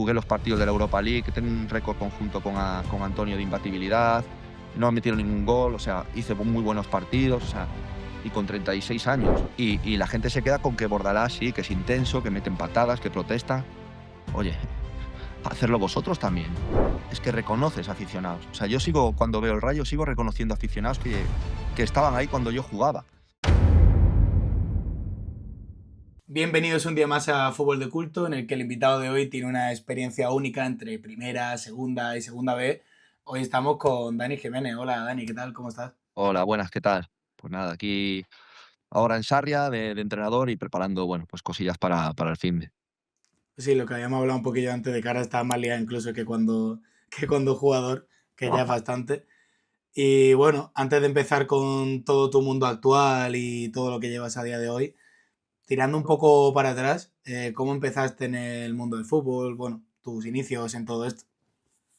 jugué los partidos de la Europa League, que tengo un récord conjunto con Antonio de imbatibilidad, no metieron ningún gol, o sea, hice muy buenos partidos, o sea, y con 36 años. Y la gente se queda con que Bordalás sí, que es intenso, que meten patadas, que protesta. Oye, hacerlo vosotros también. Es que reconoces aficionados. O sea, yo sigo, cuando veo el Rayo, sigo reconociendo aficionados que estaban ahí cuando yo jugaba. Bienvenidos un día más a Fútbol de Culto, en el que el invitado de hoy tiene una experiencia única entre primera, segunda y segunda B. Hoy estamos con Dani Jiménez. Hola Dani, ¿qué tal? ¿Cómo estás? Hola, buenas, ¿qué tal? Pues nada, aquí ahora en Sarria de entrenador y preparando, bueno, pues cosillas para el finde. Sí, lo que habíamos hablado un poquillo antes de cara está más liado incluso que cuando jugador, que ya es bastante. Y bueno, antes de empezar con todo tu mundo actual y todo lo que llevas a día de hoy, tirando un poco para atrás, ¿cómo empezaste en el mundo del fútbol? Bueno, tus inicios en todo esto.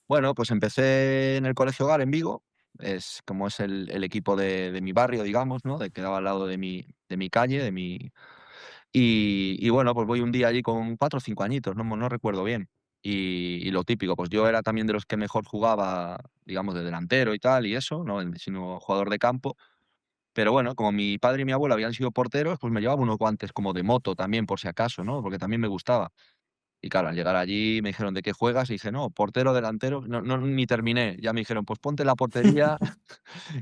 Bueno, pues empecé en el Colegio Hogar en Vigo, es como es el equipo de mi barrio, digamos, ¿no? De quedaba al lado de mi calle, y bueno, pues voy un día allí con 4 o 5 añitos, no recuerdo bien. Y lo típico, pues yo era también de los que mejor jugaba, digamos, de delantero y tal, y eso, no sino jugador de campo. Pero bueno, como mi padre y mi abuelo habían sido porteros, pues me llevaba unos guantes como de moto también, por si acaso, ¿no? Porque también me gustaba. Y claro, al llegar allí me dijeron: "¿De qué juegas?". Y dije: "No, portero, delantero". No, ni terminé. Ya me dijeron: "Pues ponte en la portería",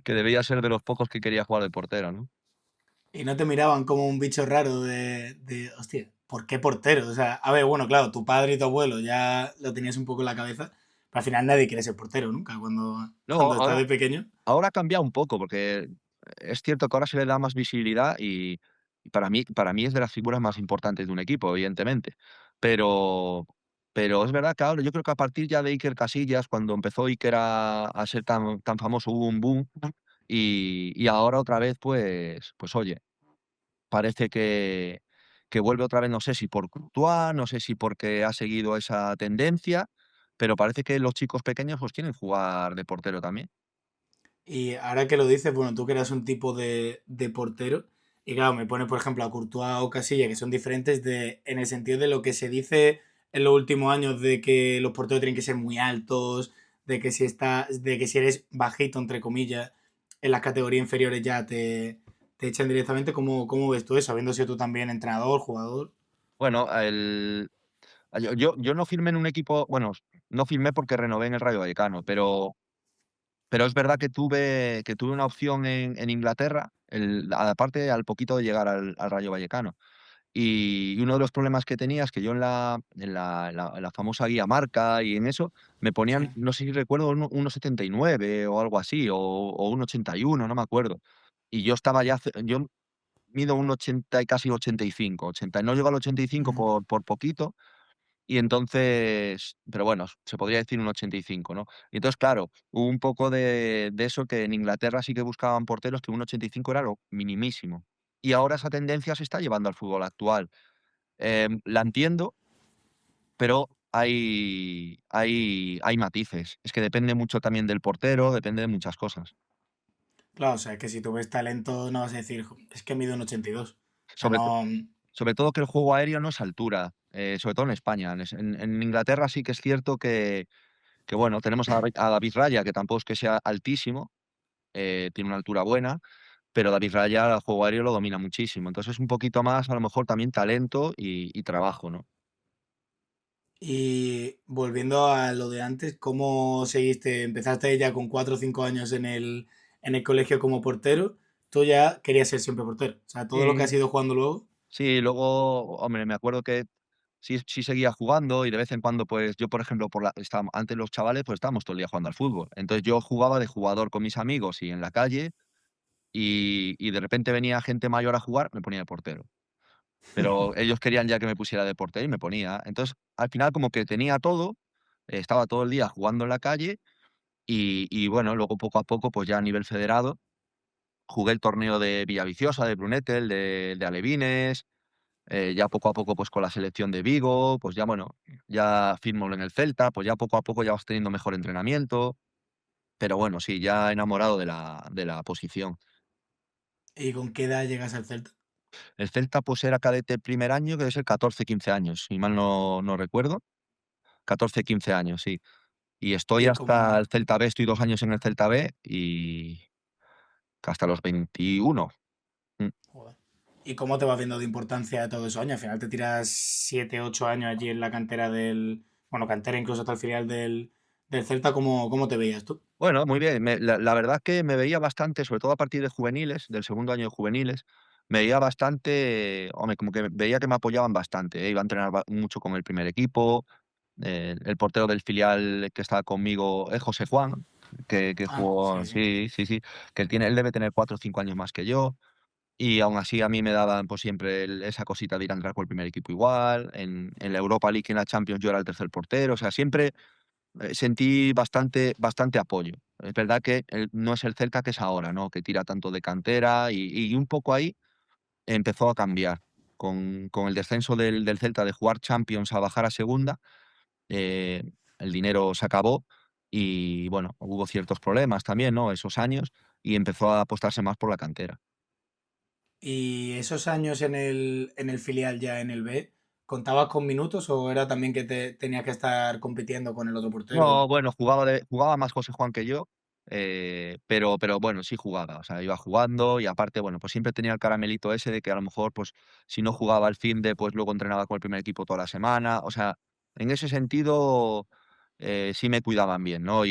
que debía ser de los pocos que quería jugar de portero, ¿no? Y no te miraban como un bicho raro hostia, ¿por qué portero? O sea, a ver, bueno, claro, tu padre y tu abuelo ya lo tenías un poco en la cabeza, pero al final nadie quiere ser portero nunca No, cuando estás de pequeño. ahora ha cambiado un poco, porque es cierto que ahora se le da más visibilidad y para mí es de las figuras más importantes de un equipo, evidentemente. Pero es verdad que ahora yo creo que a partir ya de Iker Casillas, cuando empezó Iker a ser tan famoso, hubo un boom, y ahora otra vez, pues oye, parece que vuelve otra vez, no sé si por Courtois, no sé si porque ha seguido esa tendencia, pero parece que los chicos pequeños, pues quieren jugar de portero también. Y ahora que lo dices, bueno, tú que eras un tipo de portero, y claro, me pone, por ejemplo, a Courtois o Casilla, que son diferentes en el sentido de lo que se dice en los últimos años de que los porteros tienen que ser muy altos, de que si eres bajito, entre comillas, en las categorías inferiores ya te echan directamente. ¿Cómo ves tú eso? Habiendo sido tú también entrenador, jugador. Bueno, yo no firmé en un equipo, bueno, no firmé porque renové en el Rayo Vallecano, pero es verdad que tuve una opción en Inglaterra, aparte al poquito de llegar al Rayo Vallecano. Y uno de los problemas que tenía es que yo en la famosa guía Marca y en eso, me Sí. ponían, no sé si recuerdo, 1,79 o algo así, o 1,81, no me acuerdo. Y yo estaba ya, yo mido 1,80 y casi 85, 80, no llego al 85 Ujú. por poquito, y entonces, pero bueno, se podría decir un 85, ¿no? Y entonces, claro, hubo un poco de eso, que en Inglaterra sí que buscaban porteros, que un 85 era lo minimísimo. Y ahora esa tendencia se está llevando al fútbol actual. La entiendo, pero hay matices. Es que depende mucho también del portero, depende de muchas cosas. Claro, o sea, que si tú ves talento no vas a decir, "Jo, es que mide un 82". O sea, Sobre to no. sobre todo que el juego aéreo no es altura, sobre todo en España. En Inglaterra sí que es cierto que bueno, tenemos a David Raya, que tampoco es que sea altísimo, tiene una altura buena, pero David Raya el juego aéreo lo domina muchísimo. Entonces es un poquito más, a lo mejor, también talento y trabajo, ¿no? Y volviendo a lo de antes, ¿cómo seguiste? Empezaste ya con 4 o 5 años en el colegio como portero. Tú ya querías ser siempre portero. O sea, todo lo que Sí. has ido jugando luego. Sí, luego, hombre, me acuerdo que sí seguía jugando y de vez en cuando, pues, yo, por ejemplo, antes los chavales, pues, estábamos todo el día jugando al fútbol. Entonces, yo jugaba de jugador con mis amigos y en la calle, y de repente venía gente mayor a jugar, me ponía de portero. Pero ellos querían ya que me pusiera de portero y me ponía. Entonces, al final como que tenía todo, estaba todo el día jugando en la calle y bueno, luego poco a poco, pues, ya a nivel federado, jugué el torneo de Villaviciosa, de Brunete, el de Alevines. Ya poco a poco, pues con la selección de Vigo, pues ya bueno, ya firmo en el Celta, pues ya poco a poco ya vas teniendo mejor entrenamiento, pero bueno, sí, ya enamorado de la posición. ¿Y con qué edad llegas al Celta? El Celta, pues era cadete primer año, que debe ser 14, 15 años, si mal no recuerdo. 14, 15 años, sí. Y estoy Y hasta como, el Celta B, estoy 2 años en el Celta B y hasta los 21. Mm. joder. ¿Y cómo te vas viendo de importancia de todos esos años? Al final te tiras 7 8 años allí en la cantera del, bueno, cantera incluso hasta el filial del Celta, ¿cómo te veías tú? Bueno, muy bien. La verdad es que me veía bastante, sobre todo a partir de juveniles, del segundo año de juveniles, me veía bastante, hombre, como que veía que me apoyaban bastante, ¿eh? Iba a entrenar mucho con el primer equipo. El portero del filial que estaba conmigo es José Juan, que Ah, jugó, sí, sí. sí, sí, sí, que él debe tener 4 o 5 años más que yo. Y aún así a mí me daban, pues, siempre esa cosita de ir a entrar con el primer equipo igual. En la Europa League y en la Champions yo era el tercer portero. O sea, siempre sentí bastante apoyo. Es verdad que no es el Celta que es ahora, ¿no? Que tira tanto de cantera y un poco ahí empezó a cambiar. Con el descenso del Celta de jugar Champions a bajar a segunda, eh, el dinero se acabó y, bueno, hubo ciertos problemas también, ¿no? Esos años, y empezó a apostarse más por la cantera. ¿Y esos años en el filial ya en el B, contabas con minutos o era también que tenías que estar compitiendo con el otro portero? No, bueno, jugaba más José Juan que yo, pero bueno, sí jugaba, o sea, iba jugando y aparte, bueno, pues siempre tenía el caramelito ese de que a lo mejor, pues, si no jugaba el finde, pues luego entrenaba con el primer equipo toda la semana. O sea, en ese sentido, sí me cuidaban bien, ¿no?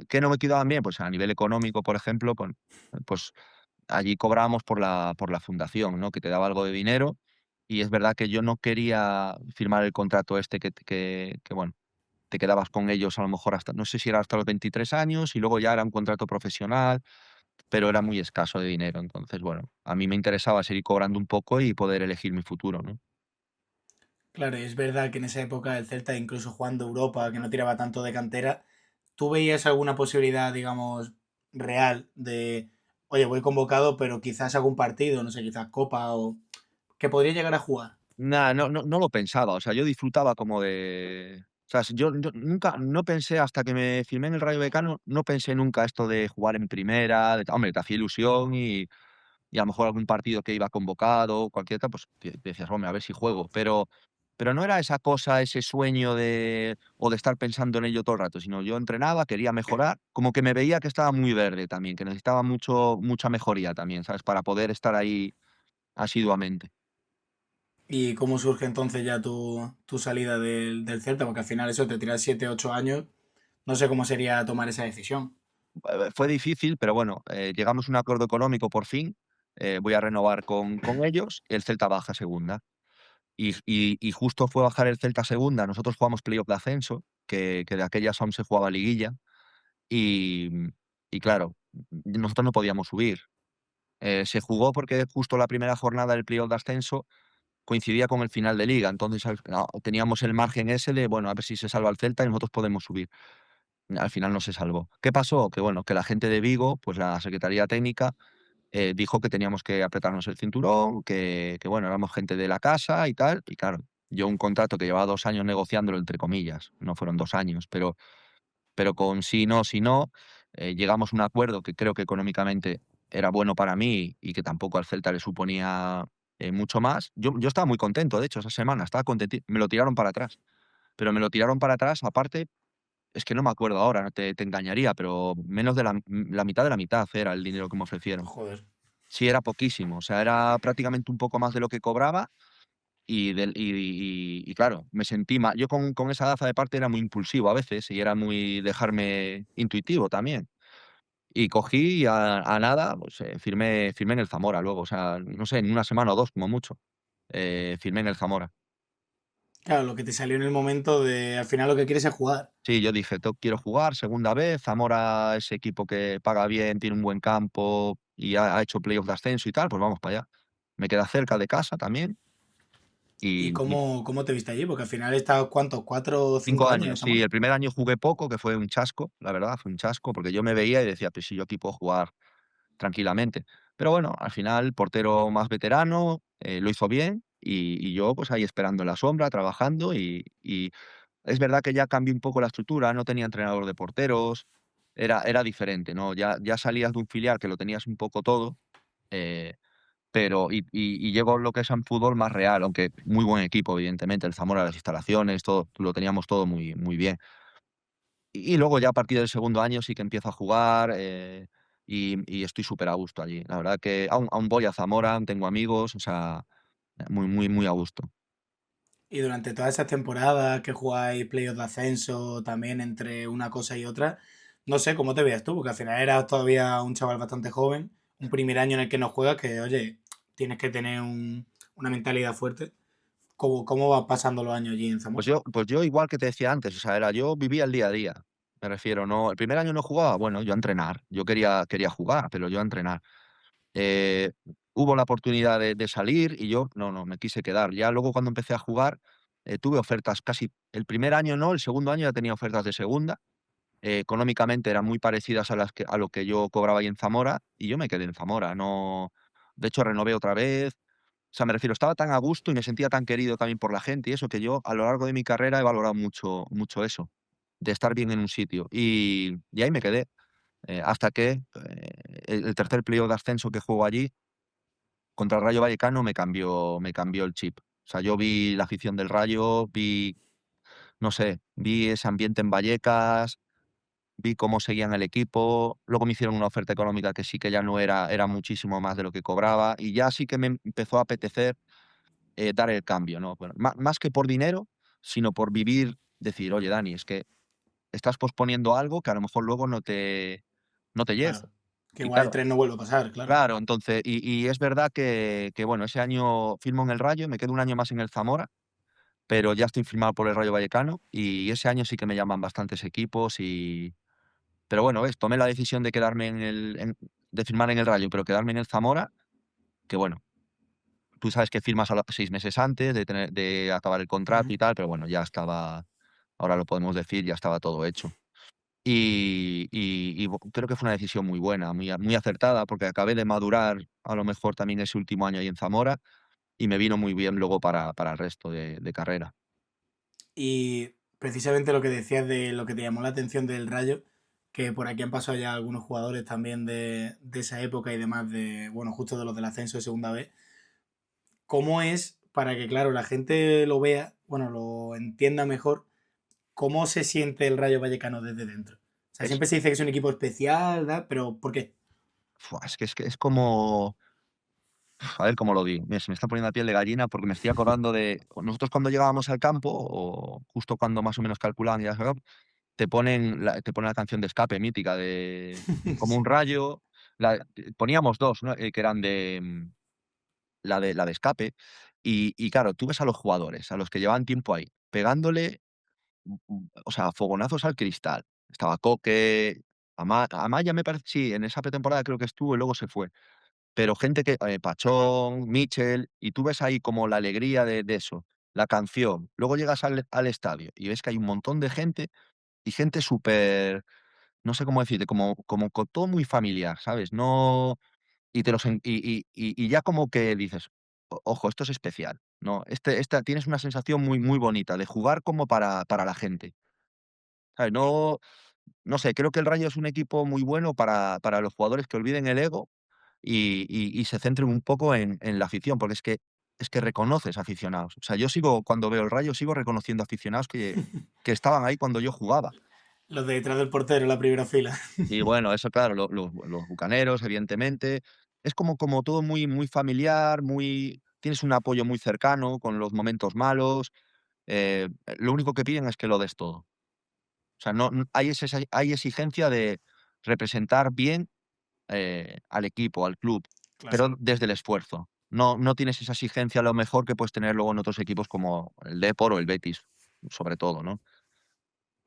¿Qué no me cuidaban bien? Pues a nivel económico, por ejemplo, pues allí cobrábamos por la fundación, ¿no? Que te daba algo de dinero, y es verdad que yo no quería firmar el contrato este que, bueno, te quedabas con ellos a lo mejor hasta, no sé si era hasta los 23 años y luego ya era un contrato profesional, pero era muy escaso de dinero. Entonces, bueno, a mí me interesaba seguir cobrando un poco y poder elegir mi futuro, ¿no? Claro, y es verdad que en esa época el Celta, incluso jugando Europa, que no tiraba tanto de cantera, ¿tú veías alguna posibilidad, digamos, real de, oye, voy convocado, pero quizás algún partido, no sé, quizás Copa o que podría llegar a jugar? Nada, no lo pensaba, o sea, yo disfrutaba como de, o sea, yo nunca no pensé hasta que me firmé en el Rayo Vallecano, no pensé nunca esto de jugar en primera, hombre, te hacía ilusión y a lo mejor algún partido que iba convocado, cualquier tal, pues decías: "Hombre, a ver si juego", pero no era esa cosa, ese sueño de estar pensando en ello todo el rato, sino yo entrenaba, quería mejorar, como que me veía que estaba muy verde también, que necesitaba mucha mejoría también, ¿sabes? Para poder estar ahí asiduamente. ¿Y cómo surge entonces ya tu salida del Celta? Porque al final eso te tiras 7 8 años, no sé cómo sería tomar esa decisión. Fue difícil, pero bueno, llegamos a un acuerdo económico por fin, voy a renovar con ellos, el Celta baja a segunda. Y justo fue bajar el Celta a segunda, nosotros jugamos playoff de ascenso, que de aquellas aún se jugaba liguilla, y y claro, nosotros no podíamos subir. Se jugó porque justo la primera jornada del playoff de ascenso coincidía con el final de liga, entonces teníamos el margen ese de, bueno, a ver si se salva el Celta y nosotros podemos subir. Al final no se salvó. ¿Qué pasó? Que bueno, que la gente de Vigo, pues la secretaría técnica, dijo que teníamos que apretarnos el cinturón, que bueno, éramos gente de la casa y tal. Y claro, yo un contrato que llevaba 2 años negociándolo, entre comillas, no fueron 2 años, pero con sí, no, sí, no, llegamos a un acuerdo que creo que económicamente era bueno para mí y que tampoco al Celta le suponía, mucho más. Yo estaba muy contento, de hecho, esa semana estaba contenti me lo tiraron para atrás, pero me lo tiraron para atrás, aparte, es que no me acuerdo ahora, no te engañaría, pero menos de la mitad de la mitad era el dinero que me ofrecieron. Joder. Sí, era poquísimo, o sea, era prácticamente un poco más de lo que cobraba y claro, me sentí mal. Yo con esa daza de parte era muy impulsivo a veces y era muy dejarme intuitivo también. Y cogí y a nada, pues, firmé en el Zamora luego, o sea, no sé, en una semana o 2 como mucho, firmé en el Zamora. Claro, lo que te salió en el momento de al final lo que quieres es jugar. Sí, yo dije: Quiero jugar segunda vez, Zamora es equipo que paga bien, tiene un buen campo y ha hecho playoff de ascenso y tal, pues vamos para allá". Me queda cerca de casa también ¿Y y cómo te viste allí? Porque al final estás, ¿cuántos? ¿Cuatro o 5 cinco años en años. Sí, Zamora? el primer año jugué poco, que fue un chasco, la verdad, fue un chasco, porque yo me veía y decía: "Pues si yo aquí puedo jugar tranquilamente". Pero bueno, al final, portero más veterano, lo hizo bien y yo, pues ahí esperando en la sombra, trabajando y es verdad que ya cambió un poco la estructura, no tenía entrenador de porteros, era diferente, ¿no? Ya salías de un filial que lo tenías un poco todo, eh pero y llevo lo que es en fútbol más real, aunque muy buen equipo, evidentemente, el Zamora, las instalaciones, todo, lo teníamos todo muy, muy bien. Y luego ya a partir del segundo año sí que empiezo a jugar, y estoy súper a gusto allí. La verdad que aún voy a Zamora, tengo amigos, o sea, muy, muy, muy a gusto. Y durante todas esas temporadas que jugáis playoffs de ascenso, también entre una cosa y otra, no sé cómo te veas tú, porque al final eras todavía un chaval bastante joven, un primer año en el que no juegas, que oye, tienes que tener una mentalidad fuerte. ¿Cómo vas pasando los años allí en Zamora? Pues yo igual que te decía antes, o sea, yo vivía el día a día. Me refiero, no, el primer año no jugaba, bueno, yo a entrenar. Yo quería jugar, pero yo a entrenar. Eh, Hubo la oportunidad de salir y yo no, me quise quedar. Ya luego cuando empecé a jugar, tuve ofertas casi el primer año no, el segundo año ya tenía ofertas de segunda. Económicamente eran muy parecidas a lo que yo cobraba ahí en Zamora y yo me quedé en Zamora. No, de hecho renové otra vez. O sea, me refiero, estaba tan a gusto y me sentía tan querido también por la gente y eso, que yo a lo largo de mi carrera he valorado mucho, mucho eso, de estar bien en un sitio. Y ahí me quedé, hasta que el tercer playoff de ascenso que juego allí, contra el Rayo Vallecano, me cambió el chip. O sea, yo vi la afición del Rayo, no sé, vi ese ambiente en Vallecas, vi cómo seguían el equipo, luego me hicieron una oferta económica que sí que ya no era muchísimo más de lo que cobraba, y ya sí que me empezó a apetecer dar el cambio, ¿no? Bueno, más que por dinero, sino por vivir, decir: "Oye, Dani, es que estás posponiendo algo que a lo mejor luego no te llega". Claro, que Y igual el claro, tren no vuelve a pasar, claro. claro, entonces y es verdad que, bueno, ese año firmo en el Rayo, me quedo un año más en el Zamora, pero ya estoy firmado por el Rayo Vallecano, y ese año sí que me llaman bastantes equipos pero bueno, ¿ves? Tomé la decisión de quedarme de firmar en el Rayo, pero quedarme en el Zamora, que bueno, tú sabes que firmas a los 6 meses antes de acabar el contrato Ujú. y tal, pero bueno, ya estaba, ahora lo podemos decir, ya estaba todo hecho. Creo que fue una decisión muy buena, muy acertada, porque acabé de madurar a lo mejor también ese último año ahí en Zamora, y me vino muy bien luego para el resto de carrera. Y precisamente lo que decías de lo que te llamó la atención del Rayo, que por aquí han pasado ya algunos jugadores también de esa época y demás, de, bueno, justo de los del ascenso de segunda vez. ¿Cómo es para que, claro, la gente lo vea, bueno, lo entienda mejor, cómo se siente el Rayo Vallecano desde dentro? O sea, Es, siempre se dice que es un equipo especial, ¿verdad? Pero ¿por qué? es que es como, a ver cómo lo digo, se me está poniendo la piel de gallina porque me estoy acordando de nosotros cuando llegábamos al campo, o justo cuando más o menos calculaban ya, te ponen la canción de Escape mítica de Como un rayo. Poníamos dos, ¿no? Que eran la de Escape. Y claro, tú ves a los jugadores, a los que llevaban tiempo ahí, pegándole, o sea, fogonazos al cristal. Estaba Coque, Amaya me parece, sí, en esa pretemporada creo que estuvo y luego se fue. Pero gente que, Pachón, Mitchell, y tú ves ahí como la alegría de eso, la canción. Luego llegas al estadio y ves que hay un montón de gente, y gente súper, no sé cómo decirte, como con todo muy familiar, ¿sabes? No, y te los en y ya como que dices: Ojo, esto es especial", ¿no? Tienes una sensación muy, muy bonita de jugar como para la gente, ¿sabes? No sé, creo que el Rayo es un equipo muy bueno para los jugadores que olviden el ego y se centren un poco en la afición, porque es que reconoces aficionados. O sea, yo sigo, cuando veo el Rayo, sigo reconociendo aficionados que estaban ahí cuando yo jugaba. Los de detrás del portero en la primera fila. Y bueno, eso claro, los bucaneros, evidentemente. Es como todo muy, muy familiar, tienes un apoyo muy cercano con los momentos malos. Lo único que piden es que lo des todo. O sea, no hay exigencia de representar bien, al equipo, al club, Claro. pero desde el esfuerzo. No tienes esa exigencia a lo mejor que puedes tener luego en otros equipos como el Depor o el Betis, sobre todo, ¿no?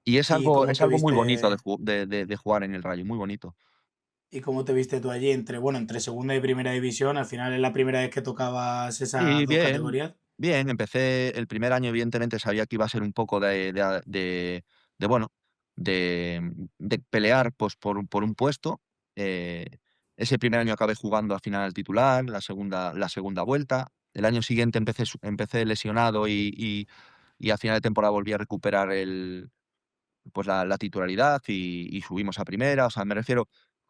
Y es ¿Y algo cómo es te algo muy bonito de viste? ju de jugar en el Rayo, muy bonito. ¿Y cómo te viste tú allí entre, bueno, entre segunda y primera división? Al final es la primera vez que tocabas esas Sí, dos bien, categorías. bien. Empecé el primer año, evidentemente, sabía que iba a ser un poco bueno, de pelear, pues, por un puesto. Eh, Ese primer año acabé jugando al final al titular, la segunda vuelta. El año siguiente empecé lesionado y a final de temporada volví a recuperar pues la titularidad y subimos a primera. O sea, me refiero,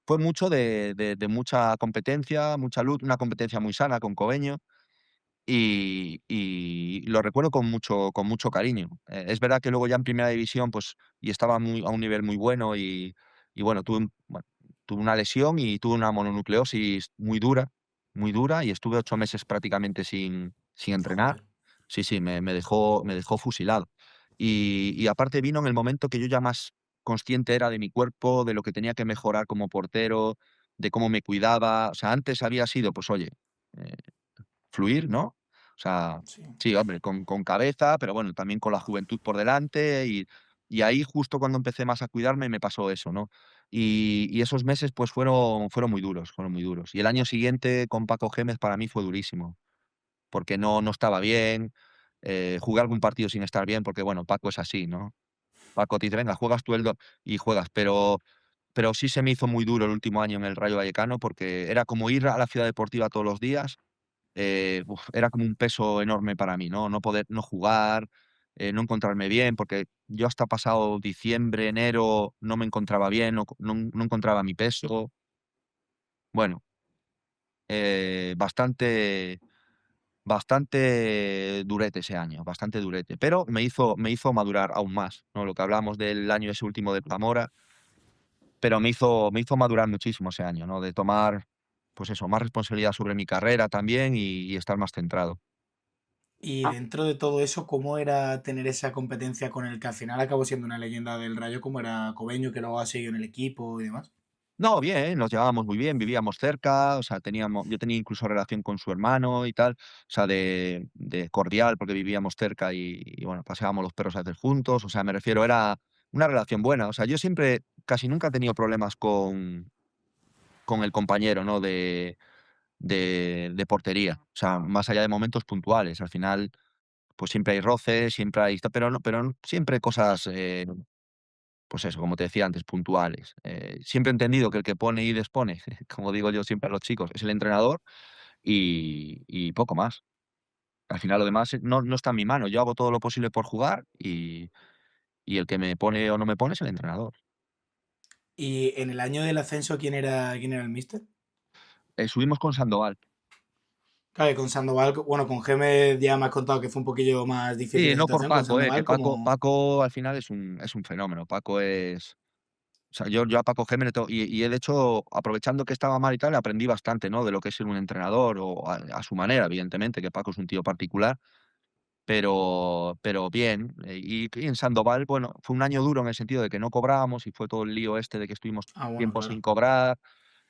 fue mucho de mucha competencia, mucha luz, una competencia muy sana con Cobeño. Y lo recuerdo con mucho cariño. Es verdad que luego ya en primera división, pues, y estaba a un nivel muy bueno y bueno, tuve una lesión y tuve una mononucleosis muy dura, y estuve 8 meses prácticamente sin entrenar. Joder. Sí, sí, me dejó fusilado. Y aparte vino en el momento que yo ya más consciente era de mi cuerpo, de lo que tenía que mejorar como portero, de cómo me cuidaba. O sea, antes había sido, pues oye, eh fluir, ¿no? O sea, Sí. sí, hombre, con cabeza, pero bueno, también con la juventud por delante, y ahí justo cuando empecé más a cuidarme me pasó eso, ¿no? Y esos meses, pues fueron muy duros, fueron muy duros. Y el año siguiente con Paco Gémez para mí fue durísimo, porque no estaba bien, jugué algún partido sin estar bien, porque bueno, Paco es así, ¿no? Paco te dice: "Venga, juegas tú el do", y juegas, pero sí se me hizo muy duro el último año en el Rayo Vallecano, porque era como ir a la ciudad deportiva todos los días. Era como un peso enorme para mí, ¿no? No poder no jugar, no encontrarme bien, porque yo hasta pasado diciembre, enero no me encontraba bien, no encontraba mi peso. Bueno, bastante durete ese año, bastante durete, pero me hizo madurar aún más, ¿no? Lo que hablamos del año ese último de Zamora, pero me hizo madurar muchísimo ese año, ¿no? De tomar, pues eso, más responsabilidad sobre mi carrera también y estar más centrado. Y dentro de todo eso, ¿cómo era tener esa competencia con el que al final acabó siendo una leyenda del Rayo, como era Cobeño, que luego ha seguido en el equipo y demás? No, bien, nos llevábamos muy bien, vivíamos cerca, o sea, yo tenía incluso relación con su hermano y tal, o sea, de cordial, porque vivíamos cerca y bueno, paseábamos los perros a veces juntos, o sea, me refiero, era una relación buena, o sea, yo siempre, casi nunca he tenido problemas con el compañero, ¿no? De portería, o sea, más allá de momentos puntuales, al final, pues siempre hay roces, siempre hay, pero siempre cosas, pues eso, como te decía antes, puntuales. Siempre he entendido que el que pone y dispone, como digo yo siempre a los chicos, es el entrenador y poco más. Al final lo demás no está en mi mano. Yo hago todo lo posible por jugar y el que me pone o no me pone es el entrenador. Y en el año del ascenso, quién era el míster? Subimos con Sandoval. Claro, y con Sandoval, bueno, con Gémez ya me has contado que fue un poquillo más difícil Sí, la no por situación, con Paco, que Sandoval como... Paco al final es un fenómeno. Paco es, o sea, yo a Paco Gémez y de hecho, aprovechando que estaba mal y tal, aprendí bastante, ¿no? De lo que es ser un entrenador o a su manera, evidentemente, que Paco es un tío particular. Pero bien, y en Sandoval, bueno, fue un año duro en el sentido de que no cobrábamos y fue todo el lío este de que estuvimos Ah, bueno, tiempo sin claro. cobrar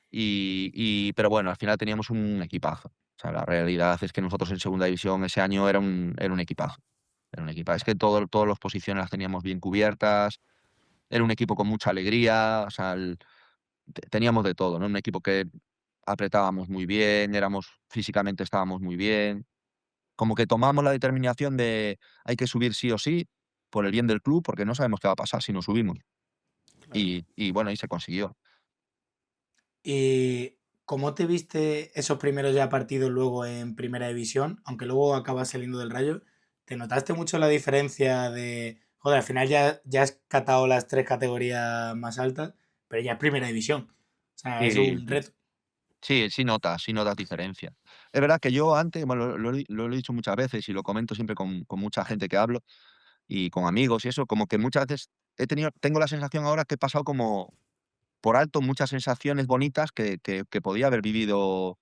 pero bueno, al final teníamos un equipazo. O sea, la realidad es que nosotros en segunda división ese año era un equipazo, era un equipazo. Es que todas las posiciones las teníamos bien cubiertas, era un equipo con mucha alegría, o sea, teníamos de todo, ¿no? Un equipo que apretábamos muy bien, físicamente estábamos muy bien. Como que tomamos la determinación de hay que subir sí o sí, por el bien del club, porque no sabemos qué va a pasar si no subimos. Claro. Y bueno, y se consiguió. ¿Y cómo te viste esos primeros ya partidos luego en Primera División? Aunque luego acabas saliendo del Rayo, ¿te notaste mucho la diferencia de, joder, al final ya has catado las tres categorías más altas, pero ya es Primera División? O sea, es Sí, un sí. reto. Sí, sí notas diferencia. Es verdad que yo antes, bueno, lo he dicho muchas veces y lo comento siempre con mucha gente que hablo y con amigos y eso, como que muchas veces tengo la sensación ahora que he pasado como por alto muchas sensaciones bonitas que podía haber vivido,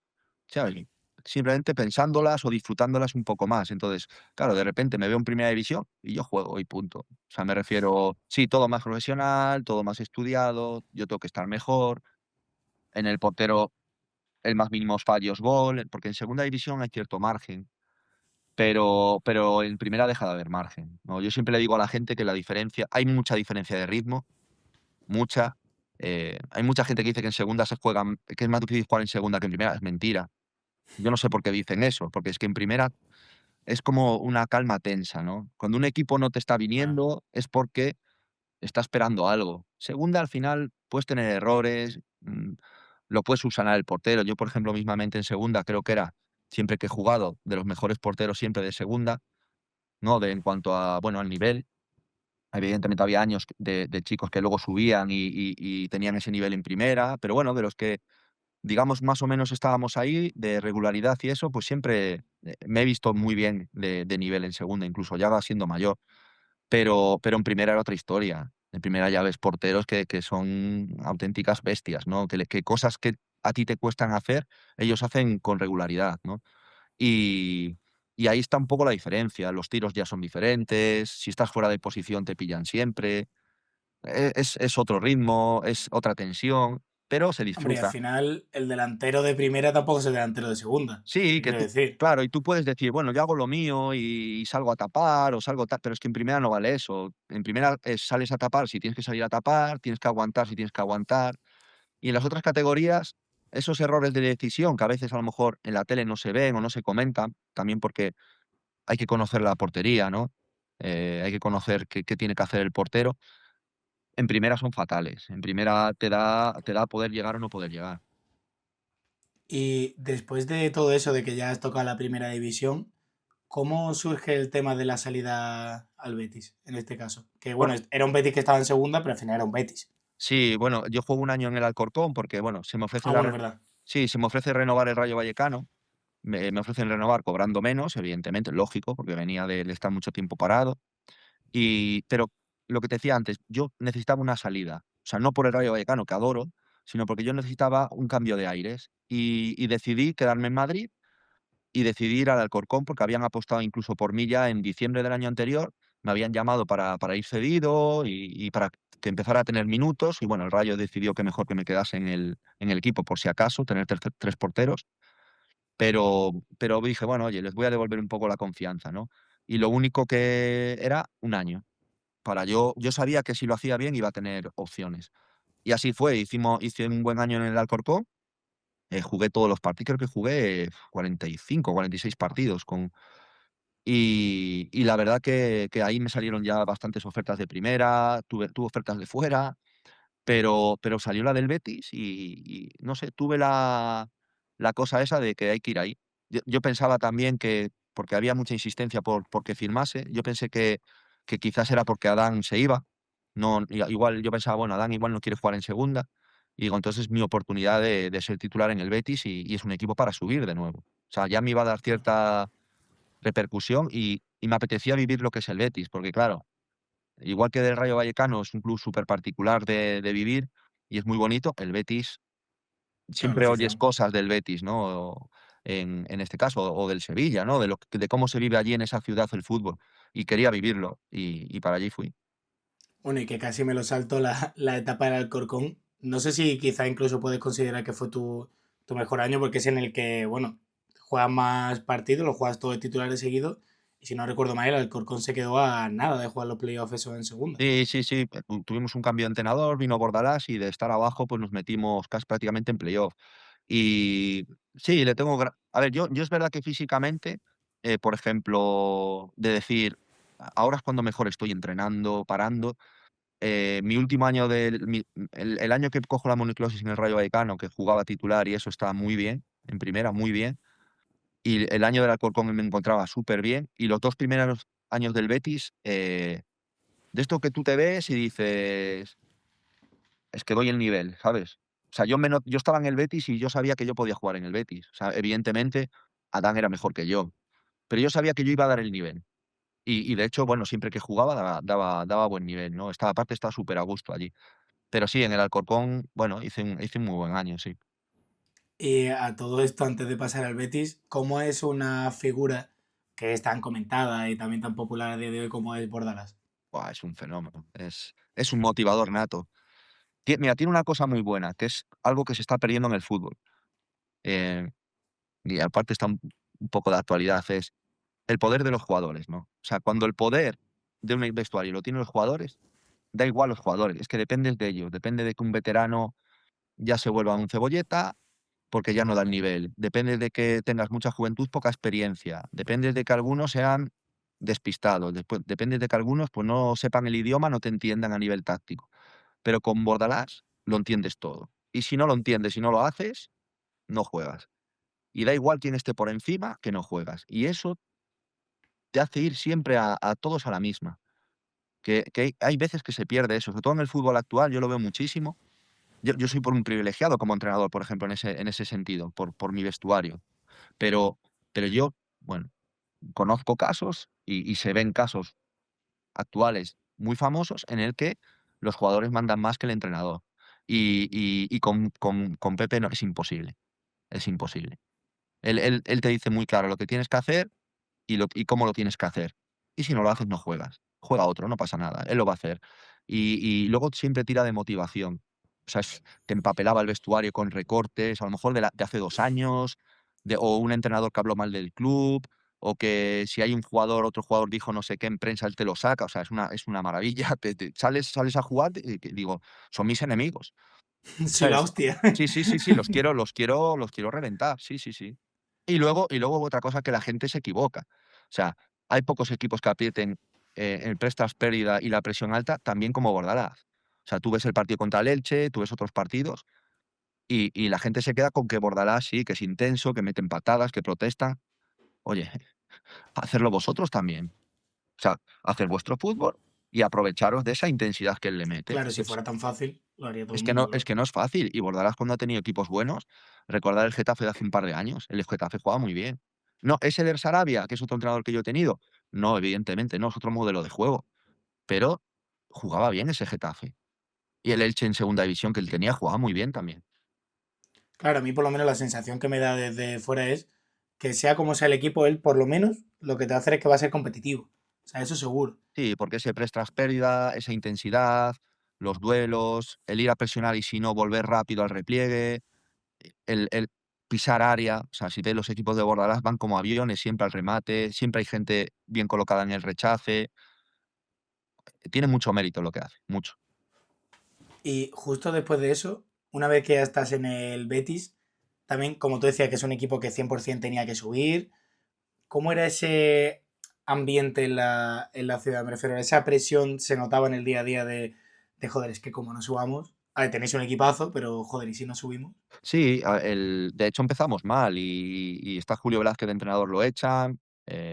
¿sabes? Simplemente pensándolas o disfrutándolas un poco más. Entonces, claro, de repente me veo en primera división y yo juego y punto. O sea, me refiero, sí, todo más profesional, todo más estudiado, yo tengo que estar mejor. En el portero, el más mínimos fallos, gol, porque en segunda división hay cierto margen, pero en primera deja de haber margen, ¿no? Yo siempre le digo a la gente que hay mucha diferencia de ritmo, mucha. Hay mucha gente que dice que en segunda que es más difícil jugar en segunda que en primera. Es mentira. Yo no sé por qué dicen eso, porque es que en primera es como una calma tensa, ¿no? Cuando un equipo no te está Claro. viniendo es porque está esperando algo. Segunda, al final, puedes tener errores, lo puede subsanar el portero. Yo, por ejemplo, mismamente en segunda creo que era, siempre que he jugado, de los mejores porteros siempre de segunda, ¿no? En cuanto a, bueno, al nivel. Evidentemente había años de chicos que luego subían y tenían ese nivel en primera, pero bueno, de los que, digamos, más o menos estábamos ahí, de regularidad y eso, pues siempre me he visto muy bien de nivel en segunda, incluso ya va siendo mayor. Pero en primera era otra historia. En primera ya ves porteros que son auténticas bestias, ¿no? Que cosas que a ti te cuestan hacer, ellos hacen con regularidad, ¿no? Y, y ahí está un poco la diferencia. Los tiros ya son diferentes, si estás fuera de posición te pillan siempre. Es otro ritmo, es otra tensión, pero se Hombre, y al disfruta. final el delantero de primera tampoco es el delantero de segunda. Sí, ¿Qué que quiero tú, decir? claro, y tú puedes decir, bueno, yo hago lo mío y salgo a tapar o salgo tal, pero es que en primera no vale eso. En primera sales a tapar si tienes que salir a tapar, tienes que aguantar si tienes que aguantar. Y en las otras categorías, esos errores de decisión que a veces a lo mejor en la tele no se ven o no se comentan, también porque hay que conocer la portería, ¿no? Hay que conocer qué tiene que hacer el portero. En primera son fatales. En primera te da poder llegar o no poder llegar. Y después de todo eso, de que ya has tocado la primera división, ¿cómo surge el tema de la salida al Betis, en este caso? Que bueno, Bueno, era un Betis que estaba en segunda, pero al final era un Betis. sí, bueno, yo juego un año en el Alcorcón porque, bueno, Ah, bueno, es verdad. sí, se me ofrece renovar el Rayo Vallecano, me ofrecen renovar cobrando menos, evidentemente, lógico, porque venía de estar mucho tiempo parado. Pero lo que te decía antes, yo necesitaba una salida. O sea, no por el Rayo Vallecano, que adoro, sino porque yo necesitaba un cambio de aires. Y decidí quedarme en Madrid y decidí ir al Alcorcón porque habían apostado incluso por mí ya en diciembre del año anterior. Me habían llamado para ir cedido y para que empezara a tener minutos. Y bueno, el Rayo decidió que mejor que me quedase en el equipo por si acaso, tener tres porteros. Pero dije, bueno, oye, les voy a devolver un poco la confianza, ¿no? Y lo único que era un año. Yo sabía que si lo hacía bien iba a tener opciones. Y así fue, hice un buen año en el Alcorcón, jugué todos los partidos, creo que jugué 45, 46 partidos y la verdad que ahí me salieron ya bastantes ofertas de primera, tuve ofertas de fuera, pero salió la del Betis y no sé, tuve la cosa esa de que hay que ir ahí. Yo pensaba también que, porque había mucha insistencia por que firmase, yo pensé que quizás era porque Adán se iba. No, igual yo pensaba, bueno, Adán igual no quiere jugar en segunda. Y digo, entonces es mi oportunidad de ser titular en el Betis y es un equipo para subir de nuevo. O sea, ya me iba a dar cierta repercusión y me apetecía vivir lo que es el Betis, porque claro, igual que del Rayo Vallecano es un club súper particular de vivir y es muy bonito, el Betis, Claro, la siempre oyes afición. cosas del Betis, ¿no? En este caso, o del Sevilla, ¿no? De cómo se vive allí en esa ciudad el fútbol. Y quería vivirlo y para allí fui. Bueno, y que casi me lo salto la etapa del Alcorcón. No sé si quizá incluso puedes considerar que fue tu mejor año, porque es en el que, bueno, juegas más partidos, los juegas todos de titulares seguidos. Y si no recuerdo mal, el Alcorcón se quedó a nada de jugar los playoffs eso en segunda. Sí, sí, sí. Tuvimos un cambio de entrenador, vino Bordalás y de estar abajo, pues nos metimos casi prácticamente en playoff. Y sí, le tengo. A ver, yo es verdad que físicamente, por ejemplo, de decir, ahora es cuando mejor estoy entrenando, parando. Mi último año el año que cojo la moniclosis en el Rayo Vallecano, que jugaba titular y eso estaba muy bien, en primera, muy bien. Y el año del Alcorcón me encontraba súper bien. Y los 2 primeros años del Betis, de esto que tú te ves y dices: "Es que doy el nivel", ¿sabes? O sea, yo estaba en el Betis y yo sabía que yo podía jugar en el Betis. O sea, evidentemente, Adán era mejor que yo, pero yo sabía que yo iba a dar el nivel. Y de hecho, bueno, siempre que jugaba daba buen nivel, ¿no? Aparte estaba súper a gusto allí. Pero sí, en el Alcorcón, bueno, hice un muy buen año, sí. Y a todo esto, antes de pasar al Betis, ¿cómo es una figura que es tan comentada y también tan popular a día de hoy como es Bordalás? Buah, es un fenómeno, es un motivador nato. Mira, tiene una cosa muy buena, que es algo que se está perdiendo en el fútbol, eh, y aparte está un poco de actualidad, es el poder de los jugadores, ¿no? O sea, cuando el poder de un vestuario lo tienen los jugadores, da igual los jugadores, es que dependes de ellos, depende de que un veterano ya se vuelva un cebolleta, porque ya no da el nivel, depende de que tengas mucha juventud, poca experiencia, depende de que algunos sean despistados, después depende de que algunos, pues, no sepan el idioma, no te entiendan a nivel táctico. Pero con Bordalás lo entiendes todo. Y si no lo entiendes y no lo haces, no juegas. Y da igual quién esté por encima, que no juegas. Y eso te hace ir siempre a todos a la misma. que hay veces que se pierde eso, sobre todo en el fútbol actual, yo lo veo muchísimo. Yo soy por un privilegiado como entrenador, por ejemplo, en ese sentido, por mi vestuario. Pero yo, bueno, conozco casos y se ven casos actuales muy famosos en el que los jugadores mandan más que el entrenador. Y con Pepe no, es imposible. Él te dice muy claro lo que tienes que hacer y cómo lo tienes que hacer. Y si no lo haces, no juegas. Juega otro, no pasa nada, él lo va a hacer. Y luego siempre tira de motivación. O sea, te empapelaba el vestuario con recortes, a lo mejor de hace 2 años, o un entrenador que habló mal del club, o que si hay un jugador, otro jugador dijo no sé qué en prensa, él te lo saca. O sea, es una maravilla. Sales a jugar y digo, son mis enemigos, Soy la ¿sabes? hostia. Sí, sí, sí, sí, los quiero reventar. Sí, sí, sí. Y luego otra cosa, que la gente se equivoca. O sea, hay pocos equipos que aprieten, el prestas pérdida y la presión alta tan bien como Bordalás. O sea, tú ves el partido contra el Elche, tú ves otros partidos y la gente se queda con que Bordalás sí, que es intenso, que meten patadas, que protesta. Oye, hacerlo vosotros también. O sea, hacer vuestro fútbol y aprovecharos de esa intensidad que él le mete. Claro, si fuera tan fácil, lo haría todo Es el que no mundo, es claro. que no es fácil. Y Bordalás, cuando ha tenido equipos buenos, recordar el Getafe de hace un par de años. El Getafe jugaba muy bien. No, ¿es Eder Sarabia, que es otro entrenador que yo he tenido? No, evidentemente no, es otro modelo de juego, pero jugaba bien ese Getafe. Y el Elche en segunda división que él tenía jugaba muy bien también. Claro, a mí por lo menos la sensación que me da desde fuera es que sea como sea el equipo, él por lo menos lo que te va a hacer es que va a ser competitivo. O sea, eso seguro. Sí, porque ese press tras pérdida, esa intensidad, los duelos, el ir a presionar y si no volver rápido al repliegue, el pisar área. O sea, si ves los equipos de Bordalás van como aviones siempre al remate, siempre hay gente bien colocada en el rechace. Tiene mucho mérito lo que hace, mucho. Y justo después de eso, una vez que ya estás en el Betis, también, como tú decías, que es un equipo que 100% tenía que subir, ¿cómo era ese ambiente en la ciudad? Me refiero, esa presión se notaba en el día a día de joder, es que como no subamos, a ver, tenéis un equipazo, pero joder, ¿y si no subimos? Sí, de hecho empezamos mal y está Julio Velázquez de entrenador, lo echan,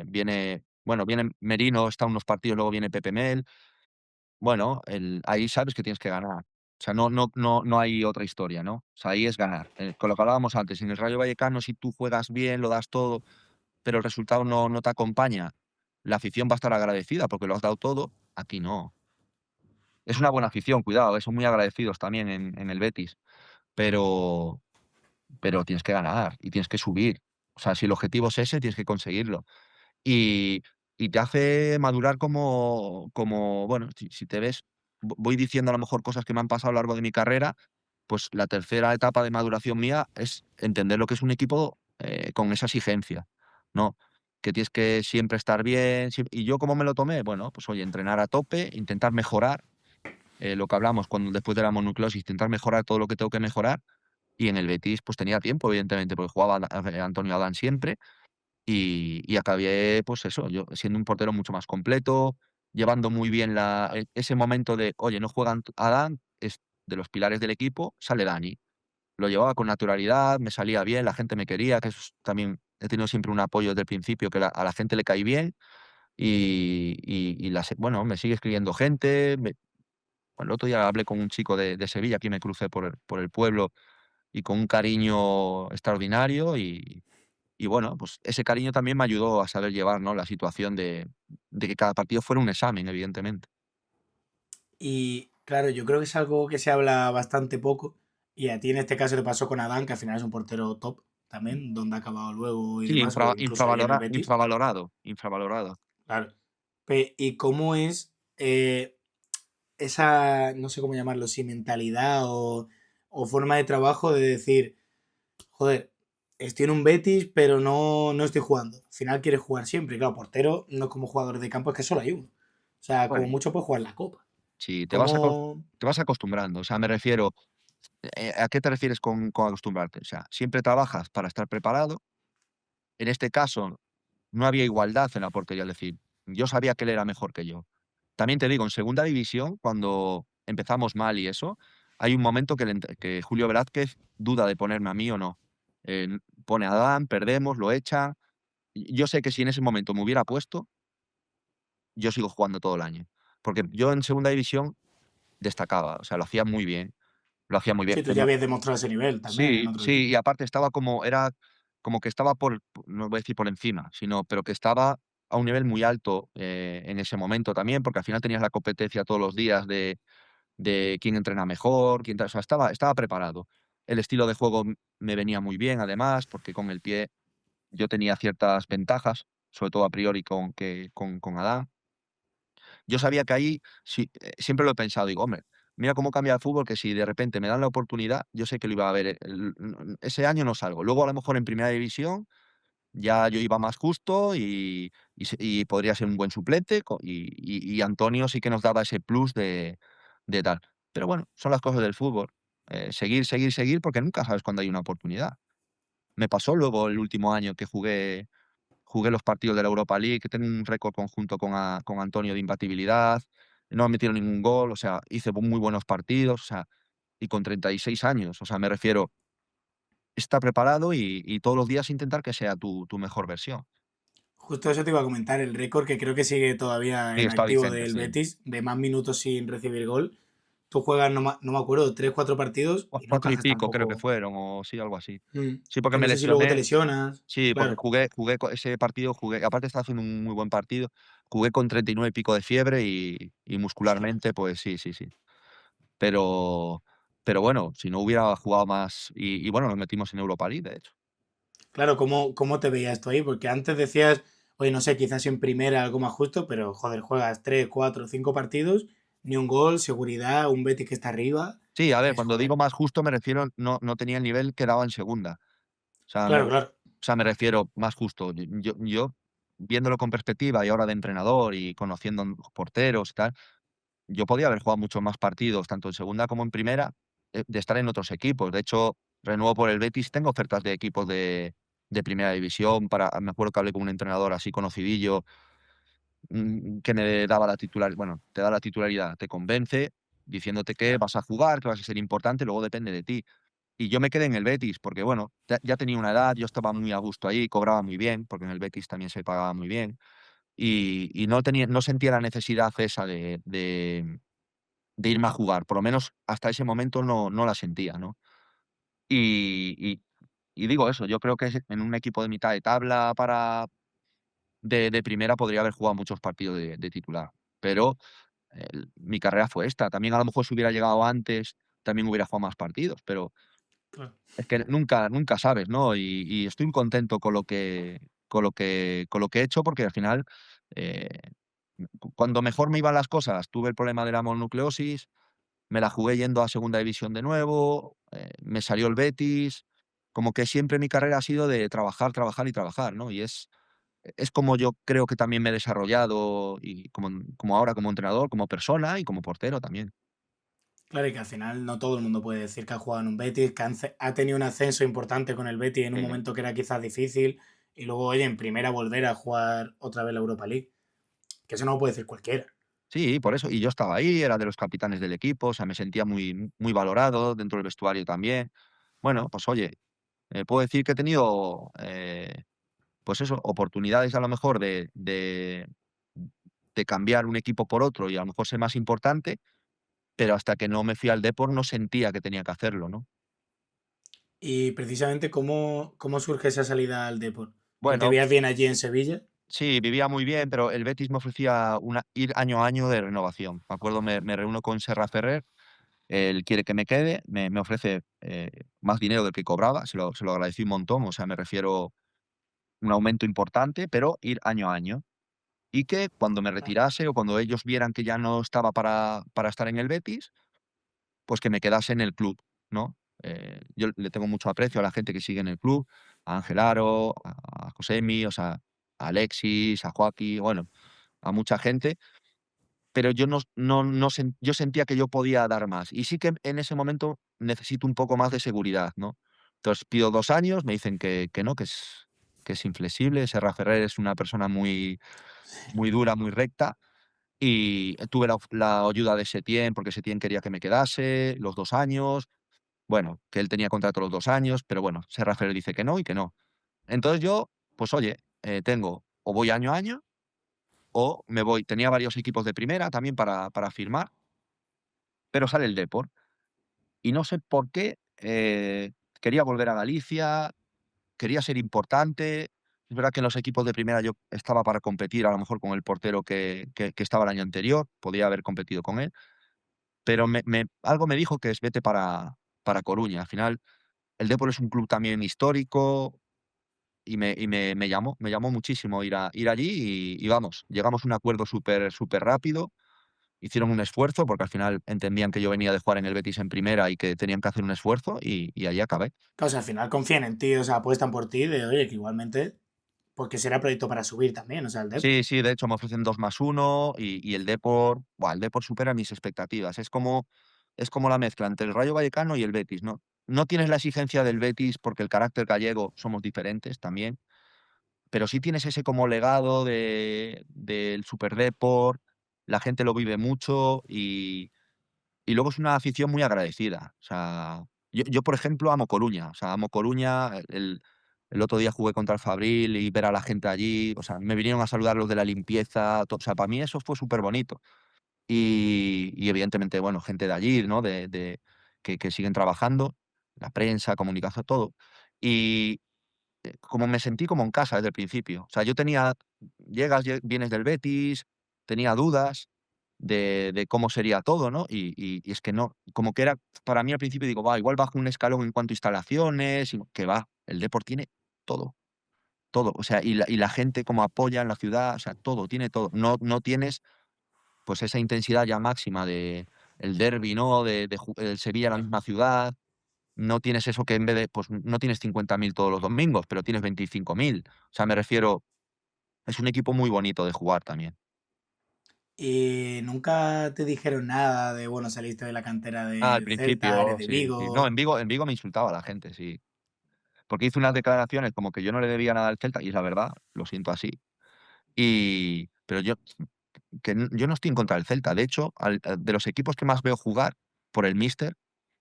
viene Merino, está unos partidos, luego viene Pepe Mel. Bueno, ahí sabes que tienes que ganar. O sea, no hay otra historia, ¿no? O sea, ahí es ganar. Con lo que hablábamos antes, en el Rayo Vallecano, si tú juegas bien, lo das todo, pero el resultado no te acompaña, la afición va a estar agradecida porque lo has dado todo. Aquí no. Es una buena afición, cuidado, son muy agradecidos también en el Betis, pero tienes que ganar y tienes que subir. O sea, si el objetivo es ese, tienes que conseguirlo. Y te hace madurar bueno, si te ves, voy diciendo a lo mejor cosas que me han pasado a lo largo de mi carrera, pues la tercera etapa de maduración mía es entender lo que es un equipo, con esa exigencia, ¿no? Que tienes que siempre estar bien. ¿Y yo cómo me lo tomé? Bueno, pues oye, entrenar a tope, intentar mejorar, lo que hablamos cuando después de la mononucleosis, intentar mejorar todo lo que tengo que mejorar. Y en el Betis, pues tenía tiempo, evidentemente, porque jugaba Antonio Adán siempre. Y acabé, pues eso, yo siendo un portero mucho más completo, llevando muy bien ese momento de, oye, no juega Adán, es de los pilares del equipo, sale Dani. Lo llevaba con naturalidad, me salía bien, la gente me quería, que eso también he tenido siempre un apoyo desde el principio, que a la gente le cae bien. Bueno, me sigue escribiendo gente. Bueno, el otro día hablé con un chico de Sevilla, aquí me crucé por el pueblo, y con un cariño extraordinario. Y bueno, pues ese cariño también me ayudó a saber llevar, ¿no?, la situación de que cada partido fuera un examen, evidentemente. Y claro, yo creo que es algo que se habla bastante poco. Y a ti en este caso te pasó con Adán, que al final es un portero top también, donde ha acabado luego y Sí, demás, o incluso ahí en el Betis. infravalorado. Claro. ¿Y cómo es esa, no sé cómo llamarlo, si mentalidad o forma de trabajo de decir, joder, estoy en un Betis, pero no estoy jugando? Al final quieres jugar siempre. Y claro, portero no es como jugadores de campo, es que solo hay uno. O sea, como Bueno, mucho puedes jugar la copa. sí, ¿Cómo? te vas acostumbrando. O sea, me refiero, ¿a qué te refieres con acostumbrarte? O sea, siempre trabajas para estar preparado. En este caso, no había igualdad en la portería, es decir, yo sabía que él era mejor que yo. También te digo, en segunda división, cuando empezamos mal y eso, hay un momento que Julio Velázquez duda de ponerme a mí o no. Pone a Adán, perdemos, lo echa. Yo sé que si en ese momento me hubiera puesto, yo sigo jugando todo el año. porque yo en segunda división destacaba, o sea, lo hacía muy bien, lo hacía muy bien. Sí, tú ya habías demostrado ese nivel también en Sí, otro sí, y equipo. aparte estaba como que estaba no voy a decir por encima, sino pero que estaba a un nivel muy alto, en ese momento también, porque al final tenías la competencia todos los días de quién entrena mejor, quién tal, o sea, estaba preparado. El estilo de juego me venía muy bien, además, porque con el pie yo tenía ciertas ventajas, sobre todo a priori con Adán. Yo sabía que ahí sí, siempre lo he pensado, digo: "Hombre, mira cómo cambia el fútbol, que si de repente me dan la oportunidad, yo sé que lo iba a ver, ese año no salgo". Luego, a lo mejor en primera división ya yo iba más justo y podría ser un buen suplente y Antonio sí que nos daba ese plus de tal. Pero bueno, son las cosas del fútbol, seguir, seguir, seguir, porque nunca sabes cuándo hay una oportunidad. Me pasó luego el último año que jugué los partidos de la Europa League, que tengo un récord conjunto con Antonio de imbatibilidad, no me metieron ningún gol, o sea, hice muy buenos partidos, o sea, y con 36 años, o sea, me refiero, está preparado y todos los días intentar que sea tu mejor versión. Justo eso te iba a comentar, el récord que creo que sigue todavía Sí, en está activo vigente, del sí. Betis, de más minutos sin recibir gol. Tú juegas, no me acuerdo, 3 4 partidos y no 4 y encajas pico creo que tampoco. fueron, o sí, algo así. Mm. Sí, porque Que me no sé si luego te lesioné. lesionas. Sí, porque Claro, jugué ese partido, aparte estaba haciendo un muy buen partido, jugué con 39 y pico de fiebre y ostras. muscularmente, pues sí, sí, sí. Pero bueno, si no hubiera jugado más y bueno, nos metimos en Europa League, de hecho. Claro, ¿cómo te veías tú ahí? Porque antes decías, oye, no sé, quizás en primera algo más justo, pero joder, juegas 3 4 5 partidos, ni un gol, seguridad, un Betis que está arriba. Sí, a ver, Dices, cuando digo joder. más justo me refiero no tenía el nivel que daba en segunda. O sea, Claro, claro. me refiero más justo. Yo viéndolo con perspectiva y ahora de entrenador y conociendo porteros y tal, yo podía haber jugado muchos más partidos, tanto en segunda como en primera, de estar en otros equipos. De hecho, renuevo por el Betis, tengo ofertas de equipos de primera división me acuerdo que hablé con un entrenador así conocidillo, que me daba la titular bueno, te da la titularidad, te convence diciéndote que Claro, vas a jugar, que vas a ser importante, luego depende de ti. Y yo me quedé en el Betis porque, bueno, ya tenía una edad, yo estaba muy a gusto ahí, cobraba muy bien, porque en el Betis también se pagaba muy bien, y no sentía la necesidad esa de irme a jugar, por lo menos hasta ese momento no la sentía, ¿no? Y y y digo eso, yo creo que en un equipo de mitad de tabla de primera podría haber jugado muchos partidos de titular, pero mi carrera fue esta. También a lo mejor si hubiera llegado antes, también hubiera jugado más partidos, pero claro. es que nunca sabes, ¿no? Y estoy muy contento con lo que he hecho, porque al final, eh, cuando mejor me iban las cosas, tuve el problema de la mononucleosis, me la jugué yendo a segunda división de nuevo, me salió el Betis, como que siempre mi carrera ha sido de trabajar, trabajar y trabajar, ¿no? Y es como yo creo que también me he desarrollado y como ahora como entrenador, como persona y como portero también. Claro, y que al final no todo el mundo puede decir que ha jugado en un Betis, que ha tenido un ascenso importante con el Betis en un Eh, momento que era quizás difícil, y luego, oye, en primera volver a jugar otra vez la Europa League. Que eso no lo puede decir cualquiera. sí, por eso. Y yo estaba ahí, era de los capitanes del equipo, o sea, me sentía muy valorado dentro del vestuario también. Bueno, pues oye, puedo decir que he tenido, pues eso, oportunidades a lo mejor de cambiar un equipo por otro y a lo mejor ser más importante, pero hasta que no me fui al Depor no sentía que tenía que hacerlo, ¿no? Y precisamente, ¿cómo surge esa salida al Depor? ¿Porque te Bueno, veías bien allí en Sevilla? sí, vivía muy bien, pero el Betis me ofrecía ir año a año de renovación. Me acuerdo, me reúno con Serra Ferrer, él quiere que me quede, me ofrece, más dinero del que cobraba, se lo agradecí un montón, o sea, me refiero un aumento importante, pero ir año a año. Y que cuando me Claro, retirase o cuando ellos vieran que ya no estaba para estar en el Betis, pues que me quedase en el club, ¿no? Yo le tengo mucho aprecio a la gente que sigue en el club, a Ángel Aro, a Josemi, o sea, a Alexis, a Joaquín, bueno, a mucha gente, pero yo yo sentía que yo podía dar más. Y sí que en ese momento necesito un poco más de seguridad, ¿no? Entonces pido 2 años, me dicen que no, que es inflexible. Serra Ferrer es una persona muy dura, muy recta, y tuve la ayuda de Setién, porque Setién quería que me quedase los 2 años. Bueno, que él tenía contrato los 2 años, pero bueno, Serra Ferrer dice que no y que no. Entonces yo, pues oye, tengo o voy año a año o me voy. Tenía varios equipos de primera también para firmar, pero sale el Depor. Y no sé por qué, quería volver a Galicia, quería ser importante. Es verdad que en los equipos de primera yo estaba para competir, a lo mejor con el portero que estaba el año anterior, podía haber competido con él, pero algo me dijo que es vete para Coruña. Al final, el Depor es un club también histórico y me llamó muchísimo ir allí y vamos, llegamos a un acuerdo súper rápido. Hicieron un esfuerzo porque al final entendían que yo venía de jugar en el Betis en primera y que tenían que hacer un esfuerzo y allí acabé. Claro, o sea, al final confían en ti, o sea, apuestan por ti, de oye, que igualmente, porque será proyecto para subir también, o sea, el Depor. Sí, sí, de hecho me ofrecen 2+1 y el Depor, buah, el Depor supera mis expectativas. Es como la mezcla entre el Rayo Vallecano y el Betis, ¿no? No tienes la exigencia del Betis porque el carácter gallego somos diferentes también, pero sí tienes ese como legado del Super Depor, la gente lo vive mucho y luego es una afición muy agradecida. O sea, yo, por ejemplo, amo Coruña. O sea, amo Coruña. El otro día jugué contra el Fabril y ver a la gente allí. O sea, me vinieron a saludar los de la limpieza. O sea, para mí eso fue súper bonito. Y evidentemente, bueno, gente de allí, ¿no? Que siguen trabajando, la prensa, comunicación, todo. Y como me sentí como en casa desde el principio. O sea, yo tenía, vienes del Betis, tenía dudas de cómo sería todo, ¿no? Y es que no, como que era, para mí al principio digo, va, igual bajo un escalón en cuanto a instalaciones, que va, el Depor tiene todo, todo. O sea, y la gente como apoya en la ciudad, o sea, todo, tiene todo. No tienes, pues, esa intensidad ya máxima de el derbi, ¿no? El Sevilla en la Claro. misma ciudad. No tienes eso que en vez de, pues no tienes 50.000 todos los domingos, pero tienes 25.000. O sea, me refiero, es un equipo muy bonito de jugar también. Y nunca te dijeron nada de, bueno, saliste de la cantera Al del Celta, eres principio, de sí, sí. No, Vigo. en Vigo me insultaba la gente, sí. Porque hice unas declaraciones como que yo no le debía nada al Celta, y es la verdad, lo siento así. Pero yo no estoy en contra del Celta. De hecho, de los equipos que más veo jugar por el míster,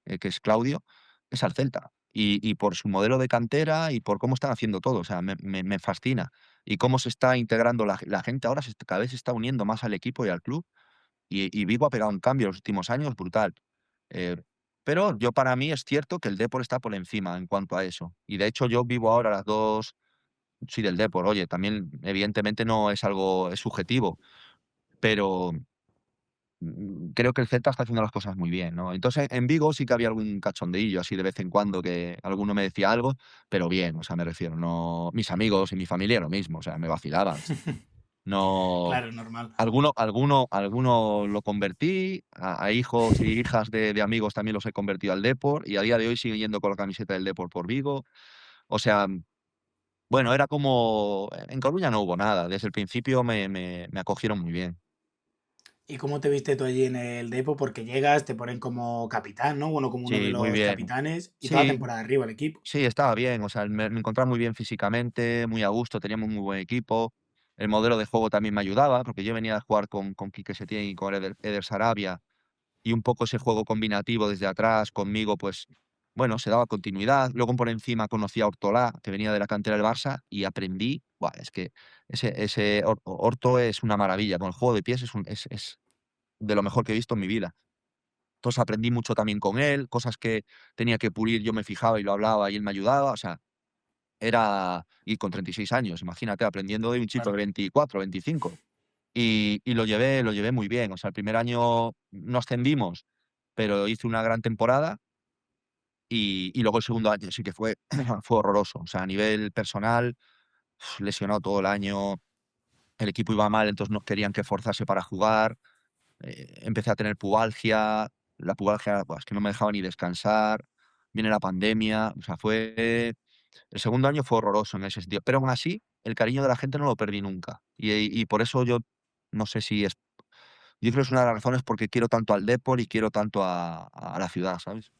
que es Claudio, es al Celta. Y por su modelo de cantera y por cómo están haciendo todo. O sea, me fascina. Y cómo se está integrando la gente ahora, cada vez se está uniendo más al equipo y al club. Y Vigo ha pegado un cambio en los últimos años brutal. Eh, pero para mí es cierto que el Depor está por encima en cuanto a eso. Y de hecho yo vivo ahora las dos, soy del Depor. Oye, también evidentemente no es algo, es subjetivo, pero creo que el Celta está haciendo las cosas muy bien, ¿no? Entonces, en Vigo sí que había algún cachondeillo así de vez en cuando que alguno me decía algo, pero bien, o sea, me refiero, no, mis amigos y mi familia lo mismo, o sea, me vacilaban. No, Claro, normal. alguno lo convertí, a hijos y hijas de amigos también los he convertido al Depor y a día de hoy siguen yendo con la camiseta del Depor por Vigo. O sea, bueno, era como, en Coruña no hubo nada, desde el principio me acogieron muy bien. ¿Y cómo te viste tú allí en el Depo? Porque llegas, te ponen como capitán, ¿no? Bueno, como uno de Sí, muy los bien. capitanes y toda la Sí, temporada arriba el equipo. sí, estaba bien, o sea, me encontraba muy bien físicamente, muy a gusto, teníamos muy buen equipo. El modelo de juego también me ayudaba, porque yo venía a jugar con Quique Setién y con Eder Sarabia, y un poco ese juego combinativo desde atrás conmigo, pues, bueno, se daba continuidad. Luego por encima conocí a Ortolá, que venía de la cantera del Barça, y aprendí, buah, es que ese Orto es una maravilla, con el juego de pies es de lo mejor que he visto en mi vida. Entonces aprendí mucho también con él, cosas que tenía que pulir, yo me fijaba y lo hablaba y él me ayudaba, o sea, y con 36 años, imagínate, aprendiendo de un chico de Claro. 24, 25. Y lo llevé muy bien. O sea, el primer año no ascendimos, pero hice una gran temporada y luego el segundo año sí que fue horroroso. O sea, a nivel personal, lesionado todo el año, el equipo iba mal, entonces no querían que forzase para jugar. Empecé a tener pubalgia, la pubalgia, pues, que no me dejaba ni descansar. Viene la pandemia, o sea, el segundo año fue horroroso en ese sentido, pero aún así, el cariño de la gente no lo perdí nunca. Y por eso yo no sé si es. Yo creo que es una de las razones porque quiero tanto al Depor y quiero tanto a la ciudad, ¿sabes?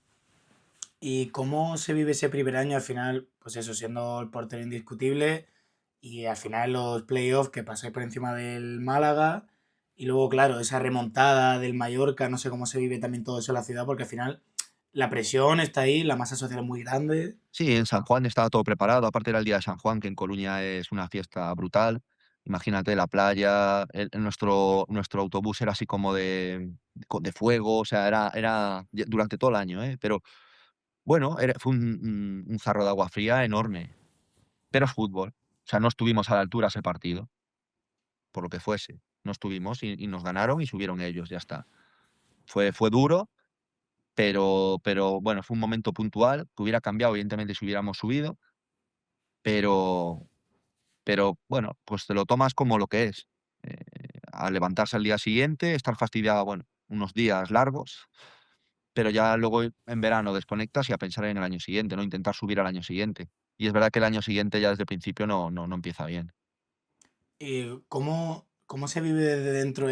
¿Y cómo se vive ese primer año al final? Pues eso, siendo el portero indiscutible y al final los playoffs que pasé por encima del Málaga y luego, claro, esa remontada del Mallorca, no sé cómo se vive también todo eso en la ciudad porque al final la presión está ahí, la masa social es muy grande. Sí, en San Juan estaba todo preparado. Aparte era el día de San Juan, que en Coruña es una fiesta brutal. Imagínate la playa, nuestro autobús era así como de fuego, o sea, era durante todo el año, ¿eh? Pero bueno, fue un jarro de agua fría enorme, pero es fútbol. O sea, no estuvimos a la altura ese partido, por lo que fuese. No estuvimos y nos ganaron y subieron ellos, ya está. Fue duro, pero bueno, fue un momento puntual que hubiera cambiado, evidentemente, si hubiéramos subido, pero bueno, pues te lo tomas como lo que es. Eh, Al levantarse al día siguiente, estar fastidiado, bueno, unos días largos, pero ya luego en verano desconectas y a pensar en el año siguiente, ¿no? Intentar subir al año siguiente. Y es verdad que el año siguiente ya desde el principio no empieza bien. ¿Y cómo se vive desde dentro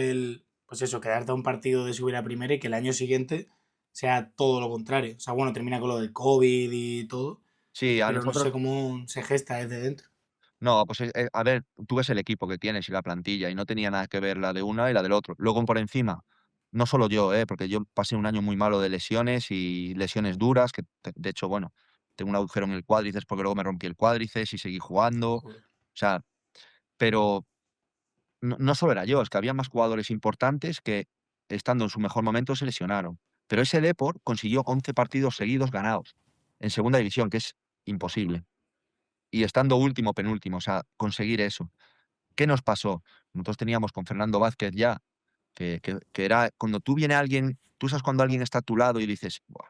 pues eso, quedarte a un partido de subir a primera y que el año siguiente sea todo lo contrario? O sea, bueno, termina con lo del COVID y todo, Sí, a pero no sé nosotros cómo se gesta desde dentro. no, pues, a ver, tú ves el equipo que tienes y la plantilla, y no tenía nada que ver la de una y la del otro. Luego por encima, no solo yo, porque yo pasé un año muy malo de lesiones y lesiones duras, que de hecho, bueno, tengo un agujero en el cuádriceps porque luego me rompí el cuádriceps y seguí jugando. O Joder. sea, pero no solo era yo, es que había más jugadores importantes que, estando en su mejor momento, se lesionaron. Pero ese Depor consiguió 11 partidos seguidos ganados en segunda división, que es imposible. Y estando último, penúltimo, o sea, conseguir eso. ¿Qué nos pasó? Nosotros teníamos con Fernando Vázquez ya, que era cuando tú viene alguien, tú sabes cuando alguien está a tu lado y dices: "Buah",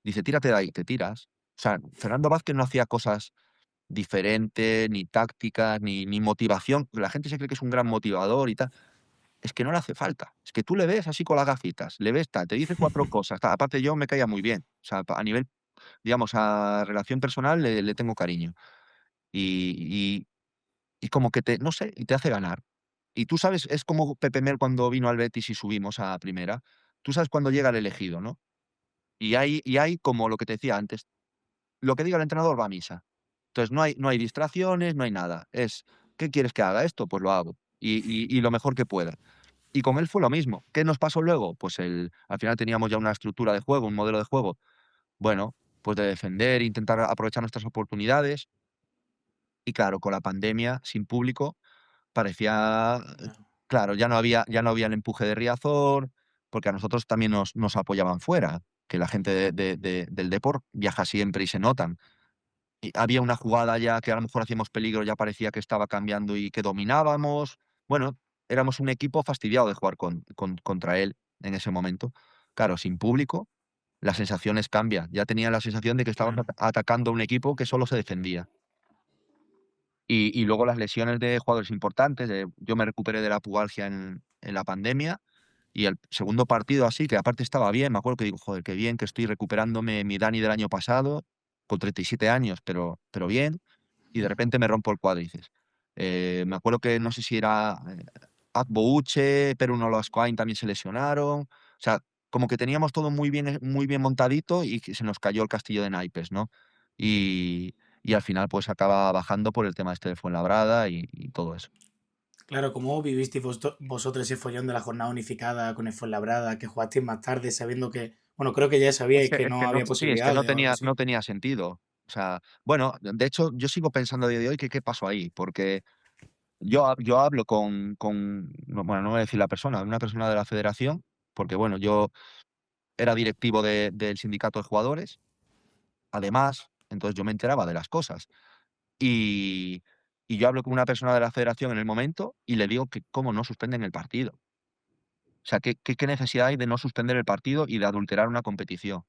dice: "Tírate de ahí", te tiras. O sea, Fernando Vázquez no hacía cosas diferentes, ni tácticas, ni motivación. La gente se cree que es un gran motivador y tal. Es que no le hace falta. Es que tú le ves así con las gafitas, le ves tal, te dice 4 cosas, tal. Aparte yo me caía muy bien. O sea, a nivel, digamos, a relación personal le tengo cariño. Y y como que te no sé, y te hace ganar. Y tú sabes, es como Pepe Mel cuando vino al Betis y subimos a primera. Tú sabes cuándo llega el elegido, ¿no? Y hay como lo que te decía antes, lo que diga el entrenador va a misa. Entonces no hay distracciones, no hay nada. Es, ¿qué quieres que haga esto? Pues lo hago. Y lo mejor que pueda. Y con él fue lo mismo. ¿Qué nos pasó luego? Pues al final teníamos ya una estructura de juego, un modelo de juego, bueno, pues de defender, intentar aprovechar nuestras oportunidades. Y claro, con la pandemia, sin público, parecía, Ya. claro, ya no había el empuje de Riazor, porque a nosotros también nos apoyaban fuera, que la gente del Depor viaja siempre y se notan. Y había una jugada ya que a lo mejor hacíamos peligro, ya parecía que estaba cambiando y que dominábamos. Bueno, éramos un equipo fastidiado de jugar contra él en ese momento. Claro, sin público, las sensaciones cambian. Ya tenía la sensación de que estábamos Claro. atacando a un equipo que solo se defendía. Y luego las lesiones de jugadores importantes, yo me recuperé de la pubalgia en la pandemia, y el segundo partido así, que aparte estaba bien, me acuerdo que digo: "Joder, qué bien que estoy recuperándome mi Dani del año pasado, con 37 años, pero bien", y de repente me rompo el cuádriceps. Me acuerdo que no sé si era, Agbo Uche, Perú Nolascoain también se lesionaron. O sea, como que teníamos todo muy bien montadito y que se nos cayó el castillo de naipes, ¿no? Y y al final, pues, acaba bajando por el tema este de Fuenlabrada y todo eso. Claro, ¿cómo vivisteis vosotros ese follón de la jornada unificada con el Fuenlabrada, que jugasteis más tarde sabiendo que, bueno, creo que ya Es sabíais que que es no que no había sí, es que no posibilidades o algo tenía así? no tenía sentido. O sea, bueno, de hecho, yo sigo pensando a día de hoy que qué pasó ahí, porque yo hablo bueno, no voy a decir la persona, una persona de la federación, porque, bueno, yo era directivo del sindicato de jugadores, además, entonces yo me enteraba de las cosas. Y y yo hablo con una persona de la federación en el momento y le digo que cómo no suspenden el partido. O sea, ¿qué necesidad hay de no suspender el partido y de adulterar una competición?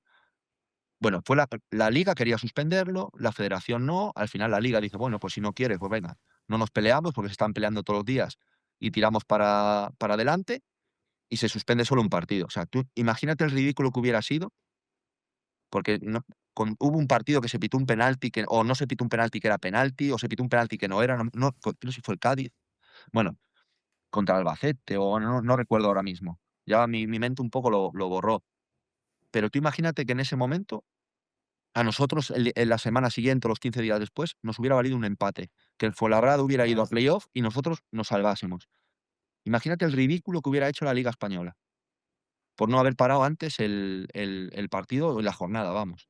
Bueno, fue la liga quería suspenderlo, la federación no, al final la liga dice: "Bueno, pues si no quieres, pues venga, no nos peleamos", porque se están peleando todos los días, y tiramos para adelante, y se suspende solo un partido. O sea, tú imagínate el ridículo que hubiera sido, porque hubo un partido que se pitó un penalti que o no se pitó un penalti que era penalti, o se pitó un penalti que no era, no sé si fue el Cádiz, bueno, contra Albacete, o no recuerdo ahora mismo. Ya mi mente un poco lo borró. Pero tú imagínate que en ese momento a nosotros en la semana siguiente o los 15 días después nos hubiera valido un empate, que el Fuenlabrada hubiera ido a Ya. playoff y nosotros nos salvásemos. Imagínate el ridículo que hubiera hecho la Liga Española, por no haber parado antes el partido o la jornada, vamos.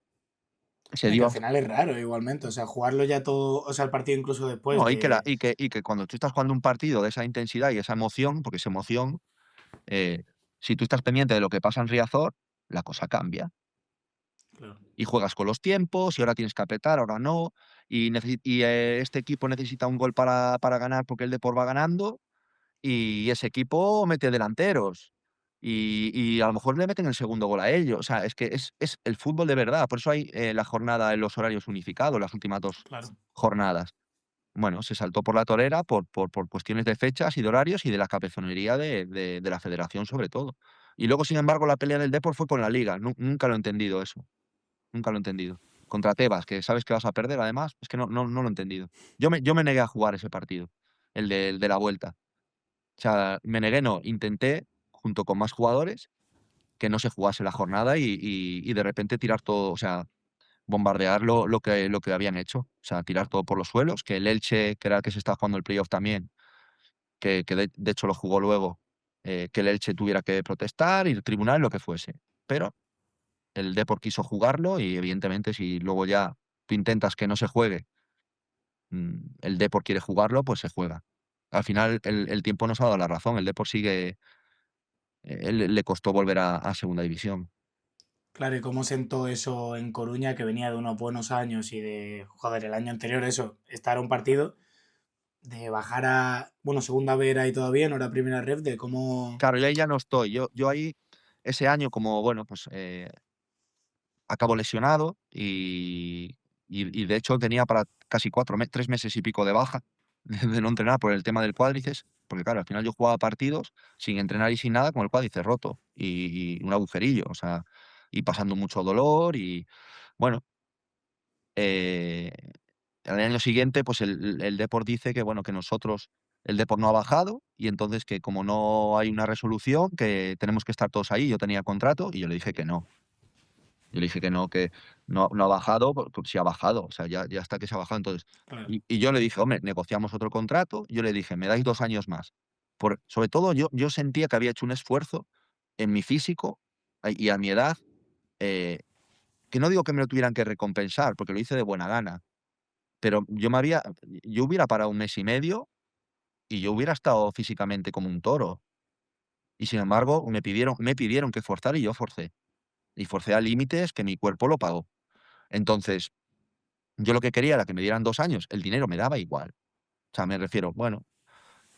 se Es que dio. al final es raro igualmente, o sea, jugarlo ya todo, o sea, el partido incluso después No, de... y que cuando tú estás jugando un partido de esa intensidad y esa emoción, porque es emoción, eh, si tú estás pendiente de lo que pasa en Riazor, la cosa cambia. Claro, Y juegas con los tiempos, y ahora tienes que apretar, ahora no, este equipo necesita un gol para ganar porque el Depor va ganando, y ese equipo mete delanteros, y a lo mejor le meten el segundo gol a ellos. O sea, es que es el fútbol de verdad. Por eso hay, la jornada en los horarios unificados, las últimas 2 claro. jornadas. Bueno, se saltó por la torera por cuestiones de fechas y de horarios y de la cabezonería de la federación, sobre todo. Y luego, sin embargo, la pelea del Depor fue con la Liga. Nunca lo he entendido eso, nunca lo he entendido. Contra Tebas, que sabes que vas a perder, además, es que no lo he entendido. Yo me negué a jugar ese partido, el de la vuelta. O sea, me negué, no, intenté, junto con más jugadores, que no se jugase la jornada y de repente tirar todo, o sea, bombardear lo que habían hecho. O sea, tirar todo por los suelos, que el Elche, que era el que se estaba jugando el playoff también, que de hecho lo jugó luego, que el Elche tuviera que protestar, ir al tribunal, lo que fuese. Pero el Depor quiso jugarlo y, evidentemente, si luego ya tú intentas que no se juegue, el Depor quiere jugarlo, pues se juega. Al final el tiempo nos ha dado la razón, el Depor sigue, le costó volver a segunda división. Claro, y cómo sentó eso en Coruña, que venía de unos buenos años y de, joder, el año anterior eso, estar a un partido, de bajar a, bueno, segunda B era ahí todavía, no era primera ref, de cómo... Claro, yo ahí ya no estoy. Yo ahí, ese año, como bueno, pues acabo lesionado y de hecho tenía para casi 3 meses y pico de baja de no entrenar por el tema del cuádriceps, porque claro, al final yo jugaba partidos sin entrenar y sin nada con el cuádriceps roto y un agujerillo, o sea, y pasando mucho dolor y bueno, eh, al año siguiente, pues el Depor dice que bueno, que el Depor no ha bajado y entonces que como no hay una resolución, que tenemos que estar todos ahí. Yo tenía contrato y yo le dije que no. Yo le dije que no ha bajado, porque sí ha bajado, o sea, ya está que se ha bajado. Entonces, Claro, y yo le dije: "Hombre, negociamos otro contrato". Yo le dije: "Me dais 2 años más". Sobre todo, yo sentía que había hecho un esfuerzo en mi físico, y a mi edad, eh, que no digo que me lo tuvieran que recompensar, porque lo hice de buena gana, pero yo hubiera parado 1 mes y medio y yo hubiera estado físicamente como un toro. Y sin embargo, me pidieron que forzara y yo forcé. Y forcé a límites que mi cuerpo lo pagó. Entonces, yo lo que quería era que me dieran 2 años, el dinero me daba igual. O sea, me refiero, bueno,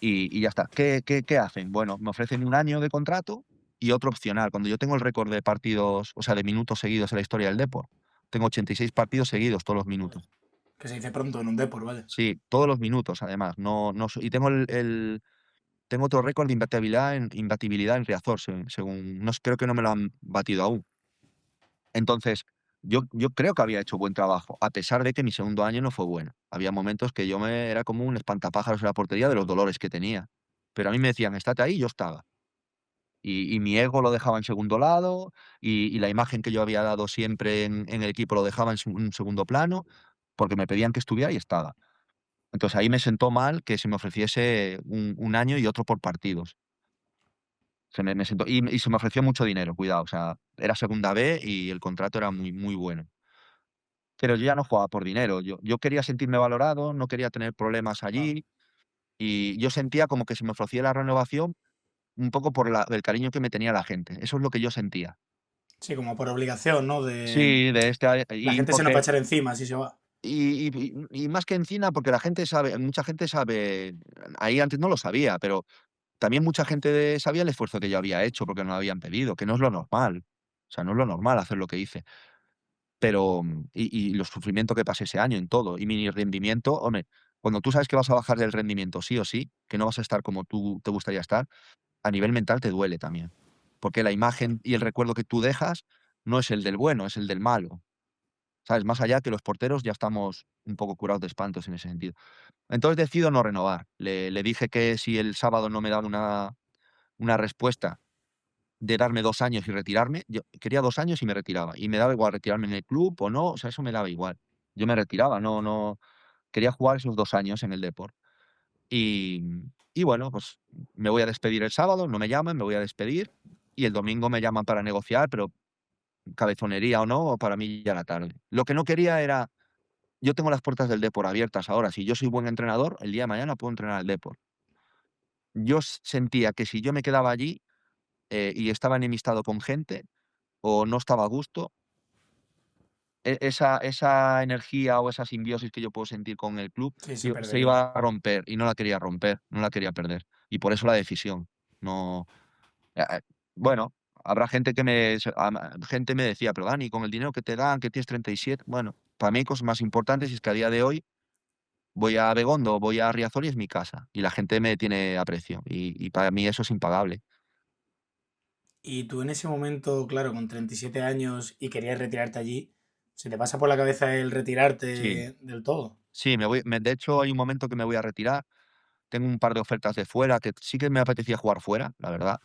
y ya está. ¿Qué hacen? Bueno, me ofrecen 1 año de contrato y otro opcional. Cuando yo tengo el récord de partidos, o sea, de minutos seguidos en la historia del Depor, tengo 86 partidos seguidos, todos los joder. minutos. Que se dice pronto en un Depor, ¿vale? Sí, todos los minutos, además. Y tengo otro récord de imbatibilidad en Riazor, según, no sé, creo que no me lo han batido aún. Entonces, yo creo que había hecho buen trabajo, a pesar de que mi segundo año no fue bueno. Había momentos que era como un espantapájaros en la portería de los dolores que tenía. Pero a mí me decían: "Estate ahí", y yo estaba. Y mi ego lo dejaba en segundo lado, y la imagen que yo había dado siempre en el equipo lo dejaba en segundo plano, porque me pedían que estuviera y estaba. Entonces, ahí me sentó mal que se me ofreciese 1 año y otro por partidos. Me sentó, y se me ofreció mucho dinero, cuidado, o sea, era segunda B y el contrato era muy, muy bueno. Pero yo ya no jugaba por dinero, yo quería sentirme valorado, no quería tener problemas Claro. allí, y yo sentía como que se me ofrecía la renovación un poco por el cariño que me tenía la gente. Eso es lo que yo sentía. Sí, como por obligación, ¿no? De... Sí, La y gente se nos va a porque echar encima si se va. y más que encina, porque la gente sabe, mucha gente sabe, ahí antes no lo sabía, pero también mucha gente sabía el esfuerzo que yo había hecho, porque me lo habían pedido, que no es lo normal. O sea, no es lo normal hacer lo que hice. Pero, y los sufrimientos que pasé ese año en todo, y mi rendimiento, hombre, cuando tú sabes que vas a bajar del rendimiento sí o sí, que no vas a estar como tú te gustaría estar, a nivel mental te duele también. Porque la Claro. imagen y el recuerdo que tú dejas no es el del bueno, es el del malo. ¿Sabes? Más allá que los porteros ya estamos un poco curados de espantos en ese sentido. Entonces decido no renovar. Le dije que si el sábado no me daban una respuesta de darme 2 años y retirarme, yo quería 2 años y me retiraba. Y me daba igual retirarme en el club o no, o sea, eso me daba igual. Yo me retiraba, no quería jugar esos 2 años en el Depor. Y y bueno, pues me voy a despedir el sábado, no me llaman, me voy a despedir, y el domingo me llaman para negociar, pero cabezonería o no, para mí ya era tarde. Lo que no quería era, yo tengo las puertas del Depor abiertas ahora, si yo soy buen entrenador, el día de mañana puedo entrenar al Depor. Yo sentía que si yo me quedaba allí y estaba enemistado con gente o no estaba a gusto, esa energía o esa simbiosis que yo puedo sentir con el club Sí, se se perdería. iba a romper y no la quería romper, no la quería perder. Y por eso la decisión. No, bueno, habrá gente que gente me decía: "Pero Dani, con el dinero que te dan, que tienes 37", bueno, para mí hay cosas más importantes y es que a día de hoy voy a Begondo, voy a Riazor y es mi casa y la gente me tiene aprecio y para mí eso es impagable. Y tú en ese momento, claro, con 37 años y querías retirarte allí, ¿se te pasa por la cabeza el Sí, retirarte del todo? sí, de hecho, hay un momento que me voy a retirar. Tengo un par de ofertas de fuera que sí que me apetecía jugar fuera, la verdad.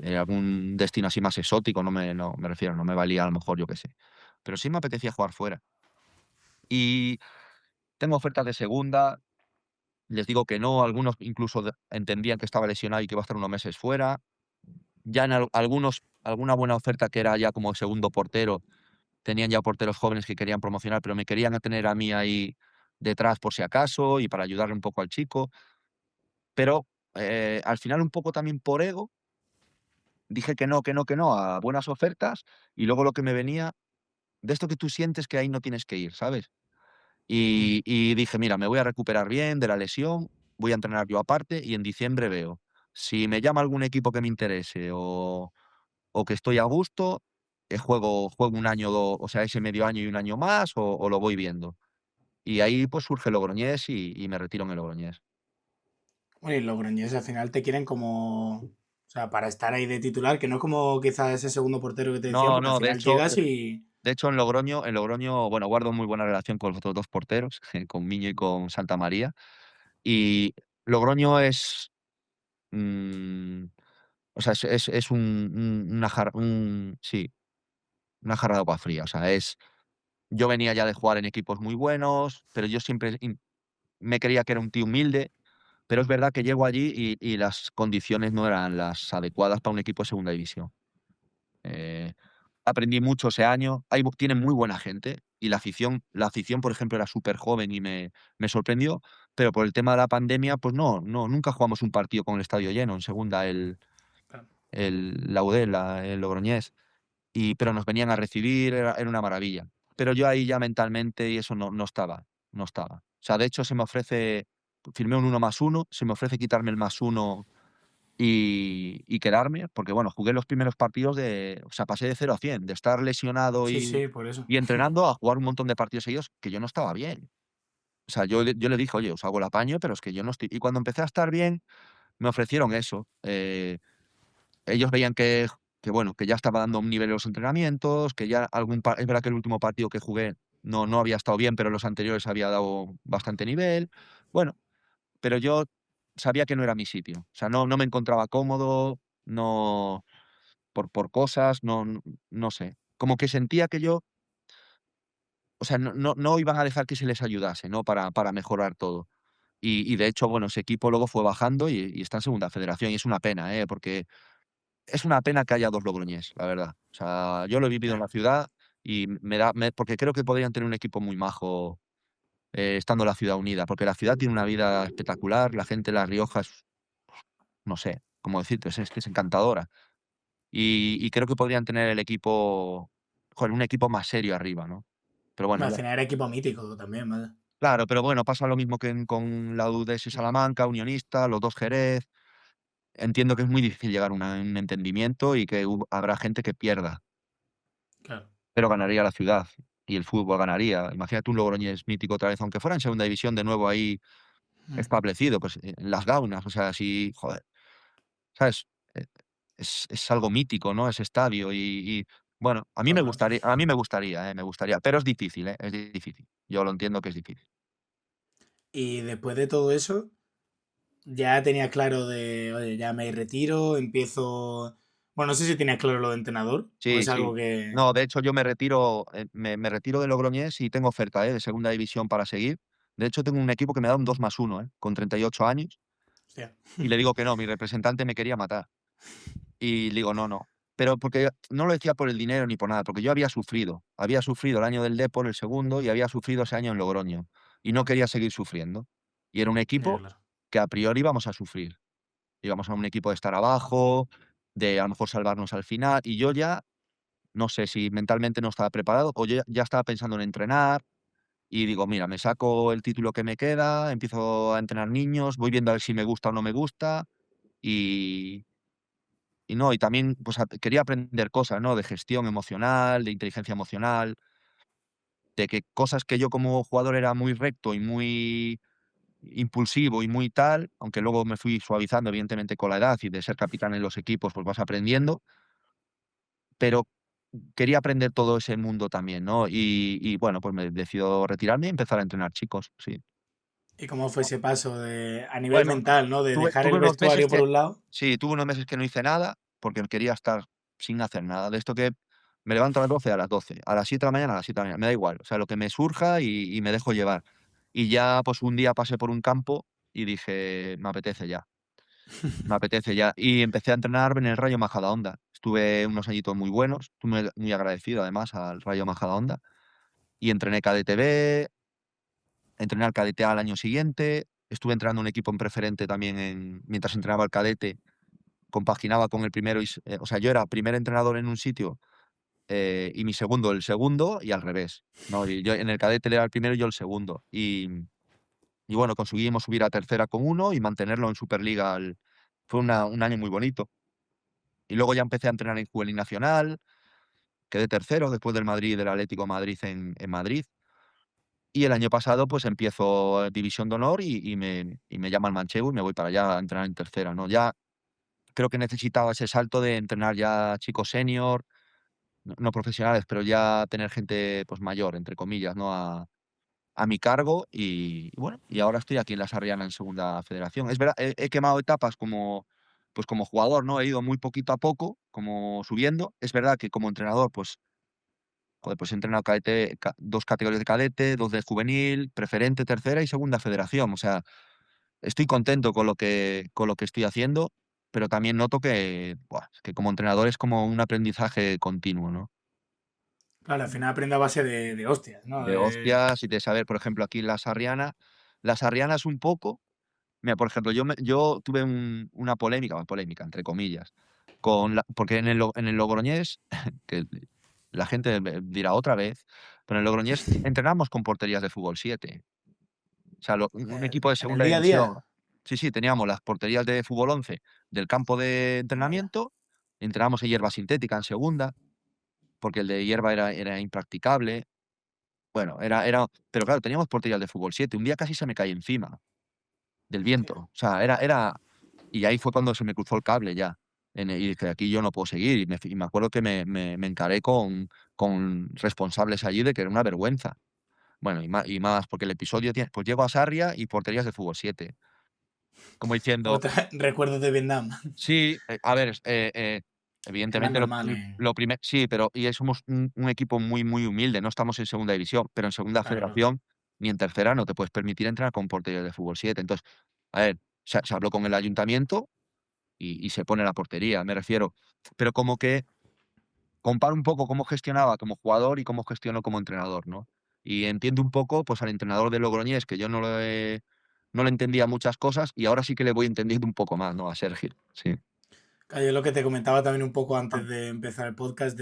Algún destino así más exótico, no me refiero, no me valía a lo mejor, yo qué sé. Pero sí me apetecía jugar fuera. Y tengo ofertas de segunda, les digo que no, algunos incluso entendían que estaba lesionado y que iba a estar unos meses fuera. Ya en alguna buena oferta que era ya como segundo portero, tenían ya porteros jóvenes que querían promocionar, pero me querían tener a mí ahí detrás por si acaso y para ayudarle un poco al chico. Pero al final un poco también por ego, dije que no, que no, que no a buenas ofertas y luego lo que me venía, de esto que tú sientes que ahí no tienes que ir, ¿sabes? Mm. Y dije: "Mira, me voy a recuperar bien de la lesión, voy a entrenar yo aparte y en diciembre veo. Si me llama algún equipo que me interese o que estoy a gusto, juego un año, o sea, ese medio año y un año más o lo voy viendo". Y ahí, pues, surge Logroñés y me retiro en el Logroñés. Bueno, y los Logroñés al final te quieren como, o sea, para estar ahí de titular, que no es como quizás ese segundo portero que te decían, No, porque al no, final llegas y... de hecho, en Logroño, bueno, guardo muy buena relación con los otros 2 porteros, con Miño y con Santa María. Y Logroño es, mm, o sea, es una sí, una jarra de agua fría. O sea, yo venía ya de jugar en equipos muy buenos, pero yo siempre me creía que era un tío humilde, pero es verdad que llego allí y las condiciones no eran las adecuadas para un equipo de segunda división. Eh, Aprendí mucho ese año. Tienen muy buena gente y la afición, por ejemplo, era súper joven y me sorprendió, pero por el tema de la pandemia, pues no, nunca jugamos un partido con el estadio lleno en segunda, la Udel, el Logroñés, pero nos venían a recibir, era una maravilla. Pero yo ahí ya mentalmente y eso no estaba, no estaba. O sea, de hecho, firmé un 1+1, se me ofrece quitarme el +1 y quedarme, porque bueno, jugué los primeros partidos o sea, pasé de 0 a 100 de estar lesionado Sí, y sí, por eso. y entrenando a jugar un montón de partidos seguidos que yo no estaba bien. O sea, yo le dije: "Oye, os hago el apaño, pero es que yo no estoy". Y cuando empecé a estar bien, me ofrecieron eso. Ellos veían que bueno, que ya estaba dando un nivel en los entrenamientos, que ya es verdad que el último partido que jugué no había estado bien, pero los anteriores había dado bastante nivel. Bueno, pero yo sabía que no era mi sitio. O sea, no me encontraba cómodo, no por cosas, no sé. Como que sentía que yo, o sea, no iban a dejar que se les ayudase, ¿no? Para mejorar todo. Y de hecho, bueno, ese equipo luego fue bajando y está en segunda federación, y es una pena, porque es una pena que haya 2 Logroñés, la verdad. O sea, yo lo he vivido en Ya. la ciudad y porque creo que podrían tener un equipo muy majo, estando la ciudad unida, porque la ciudad tiene una vida espectacular, la gente de La Rioja es, no sé cómo decirte, es que es encantadora. Y creo que podrían tener el equipo, joder, un equipo más serio arriba, ¿no? Pero bueno, Al ya. final era equipo mítico también, ¿vale? Claro, pero bueno, pasa lo mismo que con la UDES y Salamanca, Unionista, los 2 Jerez. Entiendo que es muy difícil llegar a un entendimiento y que habrá gente que pierda, Claro. pero ganaría la ciudad y el fútbol ganaría. Imagínate un Logroñés mítico otra vez, aunque fuera en segunda división de nuevo ahí Mm. establecido, pues, en las Gaunas, o sea, sí, joder, ¿sabes? Eh, es algo mítico, ¿no? Ese estadio bueno, a mí me Total. gustaría me gustaría, pero es difícil, es difícil. Yo lo entiendo que es difícil. Y después de todo eso, ya tenías claro de, oye, ya me retiro, empiezo... Bueno, no sé si tenías claro lo de entrenador o Sí, es sí. algo que... No, de hecho, yo me retiro de Logroñés y tengo oferta, de segunda división para seguir. De hecho, tengo un equipo que me da un 2+1, con 38 años, Hostia. y le digo que no, mi representante me quería matar. Y le digo: "No, no". pero porque no lo decía por el dinero ni por nada, porque yo había sufrido el año del Depor, el segundo, y había sufrido ese año en Logroño, y no quería seguir sufriendo. Y era un Ya, equipo claro. que a priori íbamos a sufrir. Íbamos a un equipo de estar abajo, de a lo mejor salvarnos al final, y yo ya, no sé si mentalmente no estaba preparado, o yo ya estaba pensando en entrenar, y digo: "Mira, me saco el título que me queda, empiezo a entrenar niños, voy viendo a ver si me gusta o no me gusta", y no, y también, pues, quería aprender cosas, ¿no? De gestión emocional, de inteligencia emocional, de que cosas que yo como jugador era muy recto y muy impulsivo y muy tal, aunque luego me fui suavizando, evidentemente, con la edad y de ser capitán en los equipos, pues vas aprendiendo, pero quería aprender todo ese mundo también, ¿no? Y bueno, pues me decido retirarme y empezar a entrenar chicos, sí. ¿Y cómo fue ese paso a nivel Bueno, mental, ¿no? De dejar tuve el unos meses vestuario por que un lado. sí, tuve unos meses que no hice nada, porque quería estar sin hacer nada. De esto que me levanto a las 12 a las 12, a las 7 de la mañana, a las 7 de la mañana, me da igual, o sea, lo que me surja y me dejo llevar. Y ya, pues, un día pasé por un campo y dije: me apetece ya". Y empecé a entrenar en el Rayo Majadahonda. Estuve unos añitos muy buenos, estuve muy agradecido además al Rayo Majadahonda, y entrené cadete B, entrené al cadete A al año siguiente, estuve entrenando un equipo en preferente también mientras entrenaba al cadete, compaginaba con el primero o sea, yo era primer entrenador en un sitio, y mi segundo el segundo y al revés, ¿no? Y yo en el cadete él era el primero y yo el segundo. Y bueno, conseguimos subir a tercera con uno y mantenerlo en Superliga fue un año muy bonito. Y luego ya empecé a entrenar en juvenil nacional, quedé tercero después del Madrid y del Atlético de Madrid en Madrid. Y el año pasado, pues empiezo División de Honor y me llama el Manchego y me voy para allá a entrenar en tercera, ¿no? Ya creo que necesitaba ese salto de entrenar ya chicos senior, no profesionales, pero ya tener gente, pues, mayor, entre comillas, ¿no? A mi cargo y bueno, y ahora estoy aquí en la Sarriana en Segunda Federación. Es verdad, he quemado etapas pues, como jugador, ¿no? He ido muy poquito a poco, como subiendo. Es verdad que como entrenador, pues, joder, pues he entrenado cadete, 2 categorías de cadete, 2 de juvenil, preferente, tercera y segunda federación. O sea, estoy contento con lo que estoy haciendo, pero también noto que, buah, es que como entrenador es como un aprendizaje continuo, ¿no? Claro, al final aprende a base de hostias, ¿no? De hostias y de saber, por ejemplo, aquí en la Sarriana es un poco, mira, por ejemplo, yo tuve una polémica, bueno, polémica, entre comillas, porque en el Logroñés, que la gente dirá otra vez, pero en el Logroñés entrenamos con porterías de fútbol 7. O sea, un equipo de En el segunda día a división. día. Sí, sí, teníamos las porterías de fútbol 11 del campo de Vaya. entrenamiento, entrenábamos en hierba sintética en segunda, porque el de hierba era impracticable. Bueno, pero claro, teníamos porterías de fútbol 7. Un día casi se me cae encima, del viento. Hostia. O sea, y ahí fue cuando se me cruzó el cable ya. Y dije: "Aquí yo no puedo seguir". Y me acuerdo que me encaré con responsables allí de que era una vergüenza. Bueno, y más porque el episodio tiene, pues llego a Sarria y porterías de fútbol 7. Como diciendo, Recuerdos de Vietnam. sí, a ver, Es más evidentemente normal sí, pero somos un equipo muy, muy humilde, no estamos en segunda división, pero en segunda Claro, claro. federación ni en tercera no te puedes permitir entrar con portería de fútbol 7. Entonces, a ver, se habló con el ayuntamiento y se pone la portería, me refiero. Pero como que comparo un poco cómo gestionaba como jugador y cómo gestiono como entrenador, ¿no? Y entiendo un poco, pues, al entrenador de Logroñés, que yo no le entendía muchas cosas, y ahora sí que le voy entendiendo un poco más, ¿no? A Sergio, sí. Claro, yo lo que te comentaba también un poco antes de empezar el podcast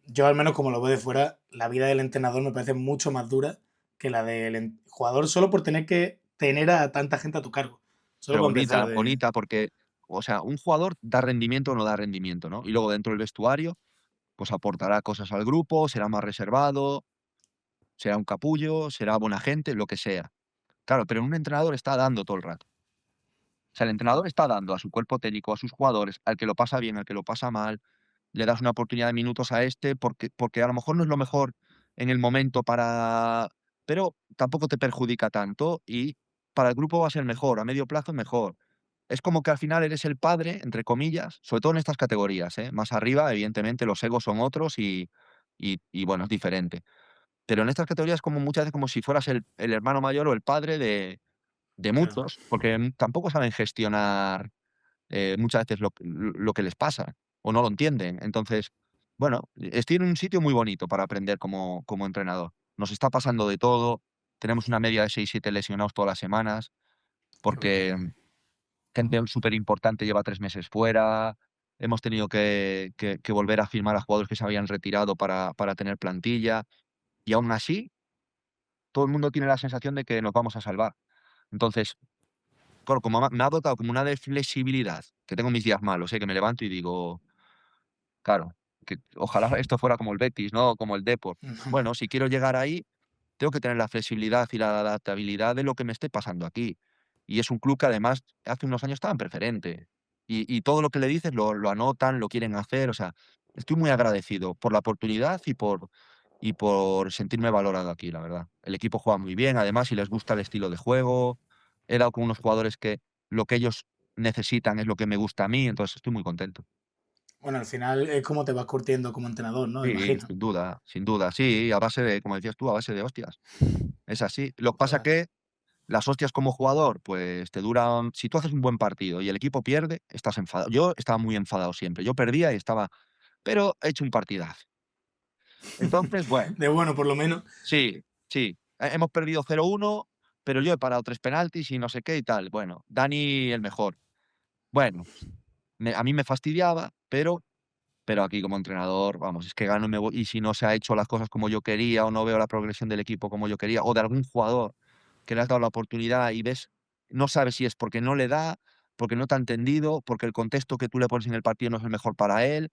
yo al menos como lo veo de fuera, la vida del entrenador me parece mucho más dura que la del jugador solo por tener que tener a tanta gente a tu cargo. Solo Pero por empezar bonita, de... bonita, porque, o sea, un jugador da rendimiento o no da rendimiento, ¿no? Y luego dentro del vestuario, pues aportará cosas al grupo, será más reservado, será un capullo, será buena gente, lo que sea. Claro, pero un entrenador está dando todo el rato. O sea, el entrenador está dando a su cuerpo técnico, a sus jugadores, al que lo pasa bien, al que lo pasa mal, le das una oportunidad de minutos a este, porque a lo mejor no es lo mejor en el momento pero tampoco te perjudica tanto y para el grupo va a ser mejor, a medio plazo es mejor. Es como que al final eres el padre, entre comillas, sobre todo en estas categorías, ¿eh? Más arriba, evidentemente, los egos son otros y bueno, es diferente. Pero en estas categorías es como muchas veces como si fueras el hermano mayor o el padre de Claro. muchos, porque tampoco saben gestionar muchas veces lo que les pasa. o no lo entienden. Entonces, bueno, estoy en un sitio muy bonito para aprender como entrenador. Nos está pasando de todo, tenemos una media de 6 7 lesionados todas las semanas, Qué porque brutal. gente súper importante lleva 3 meses fuera, hemos tenido que volver a firmar a jugadores que se habían retirado para tener plantilla, y aún así, todo el mundo tiene la sensación de que nos vamos a salvar. Entonces, claro, como me ha dotado como una de flexibilidad, que tengo mis días malos, que me levanto y digo, claro, que ojalá esto fuera como el Betis, ¿no? Como el Depor. Bueno, si quiero llegar ahí, tengo que tener la flexibilidad y la adaptabilidad de lo que me esté pasando aquí. Y es un club que además hace unos años estaba en preferente. Y todo lo que le dices lo anotan, lo quieren hacer. O sea, estoy muy agradecido por la oportunidad y por sentirme valorado aquí, la verdad. El equipo juega muy bien, además, y les gusta el estilo de juego. He dado con unos jugadores que lo que ellos necesitan es lo que me gusta a mí, entonces estoy muy contento. Bueno, al final es como te vas curtiendo como entrenador, ¿no? Sí, Imagino. sin duda, sin duda. Sí, a base de, como decías tú, a base de hostias. Es así. Lo que pasa Claro. que las hostias como jugador, pues te duran. Si tú haces un buen partido y el equipo pierde, estás enfadado. Yo estaba muy enfadado siempre. Yo perdía y estaba. Pero he hecho un partidazo. Entonces, bueno, De bueno, por lo menos. sí, sí. Hemos perdido 0-1, pero yo he parado 3 penaltis y no sé qué y tal. Bueno, Dani el mejor. Bueno, a mí me fastidiaba, pero aquí como entrenador, vamos, es que gano y me voy. Y si no se ha hecho las cosas como yo quería, o no veo la progresión del equipo como yo quería, o de algún jugador que le has dado la oportunidad y ves, no sabes si es porque no le da, porque no te ha entendido, porque el contexto que tú le pones en el partido no es el mejor para él,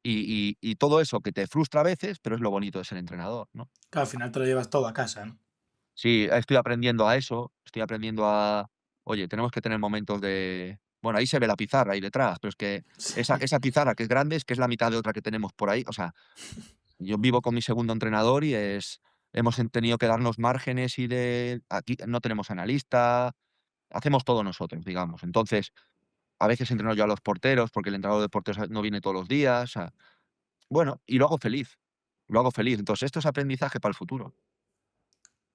y todo eso que te frustra a veces, pero es lo bonito de ser entrenador, ¿no? Claro, al final te lo llevas todo a casa, ¿no? Sí, estoy aprendiendo a eso, estoy aprendiendo a, oye, tenemos que tener momentos de, bueno, ahí se ve la pizarra ahí detrás, pero es que Sí. esa pizarra que es grande es que es la mitad de otra que tenemos por ahí, o sea, yo vivo con mi segundo entrenador y hemos tenido que darnos márgenes y aquí no tenemos analista, hacemos todo nosotros, digamos. Entonces, a veces entreno yo a los porteros porque el entrenador de porteros no viene todos los días. O sea, bueno, y lo hago feliz. Lo hago feliz. Entonces, esto es aprendizaje para el futuro.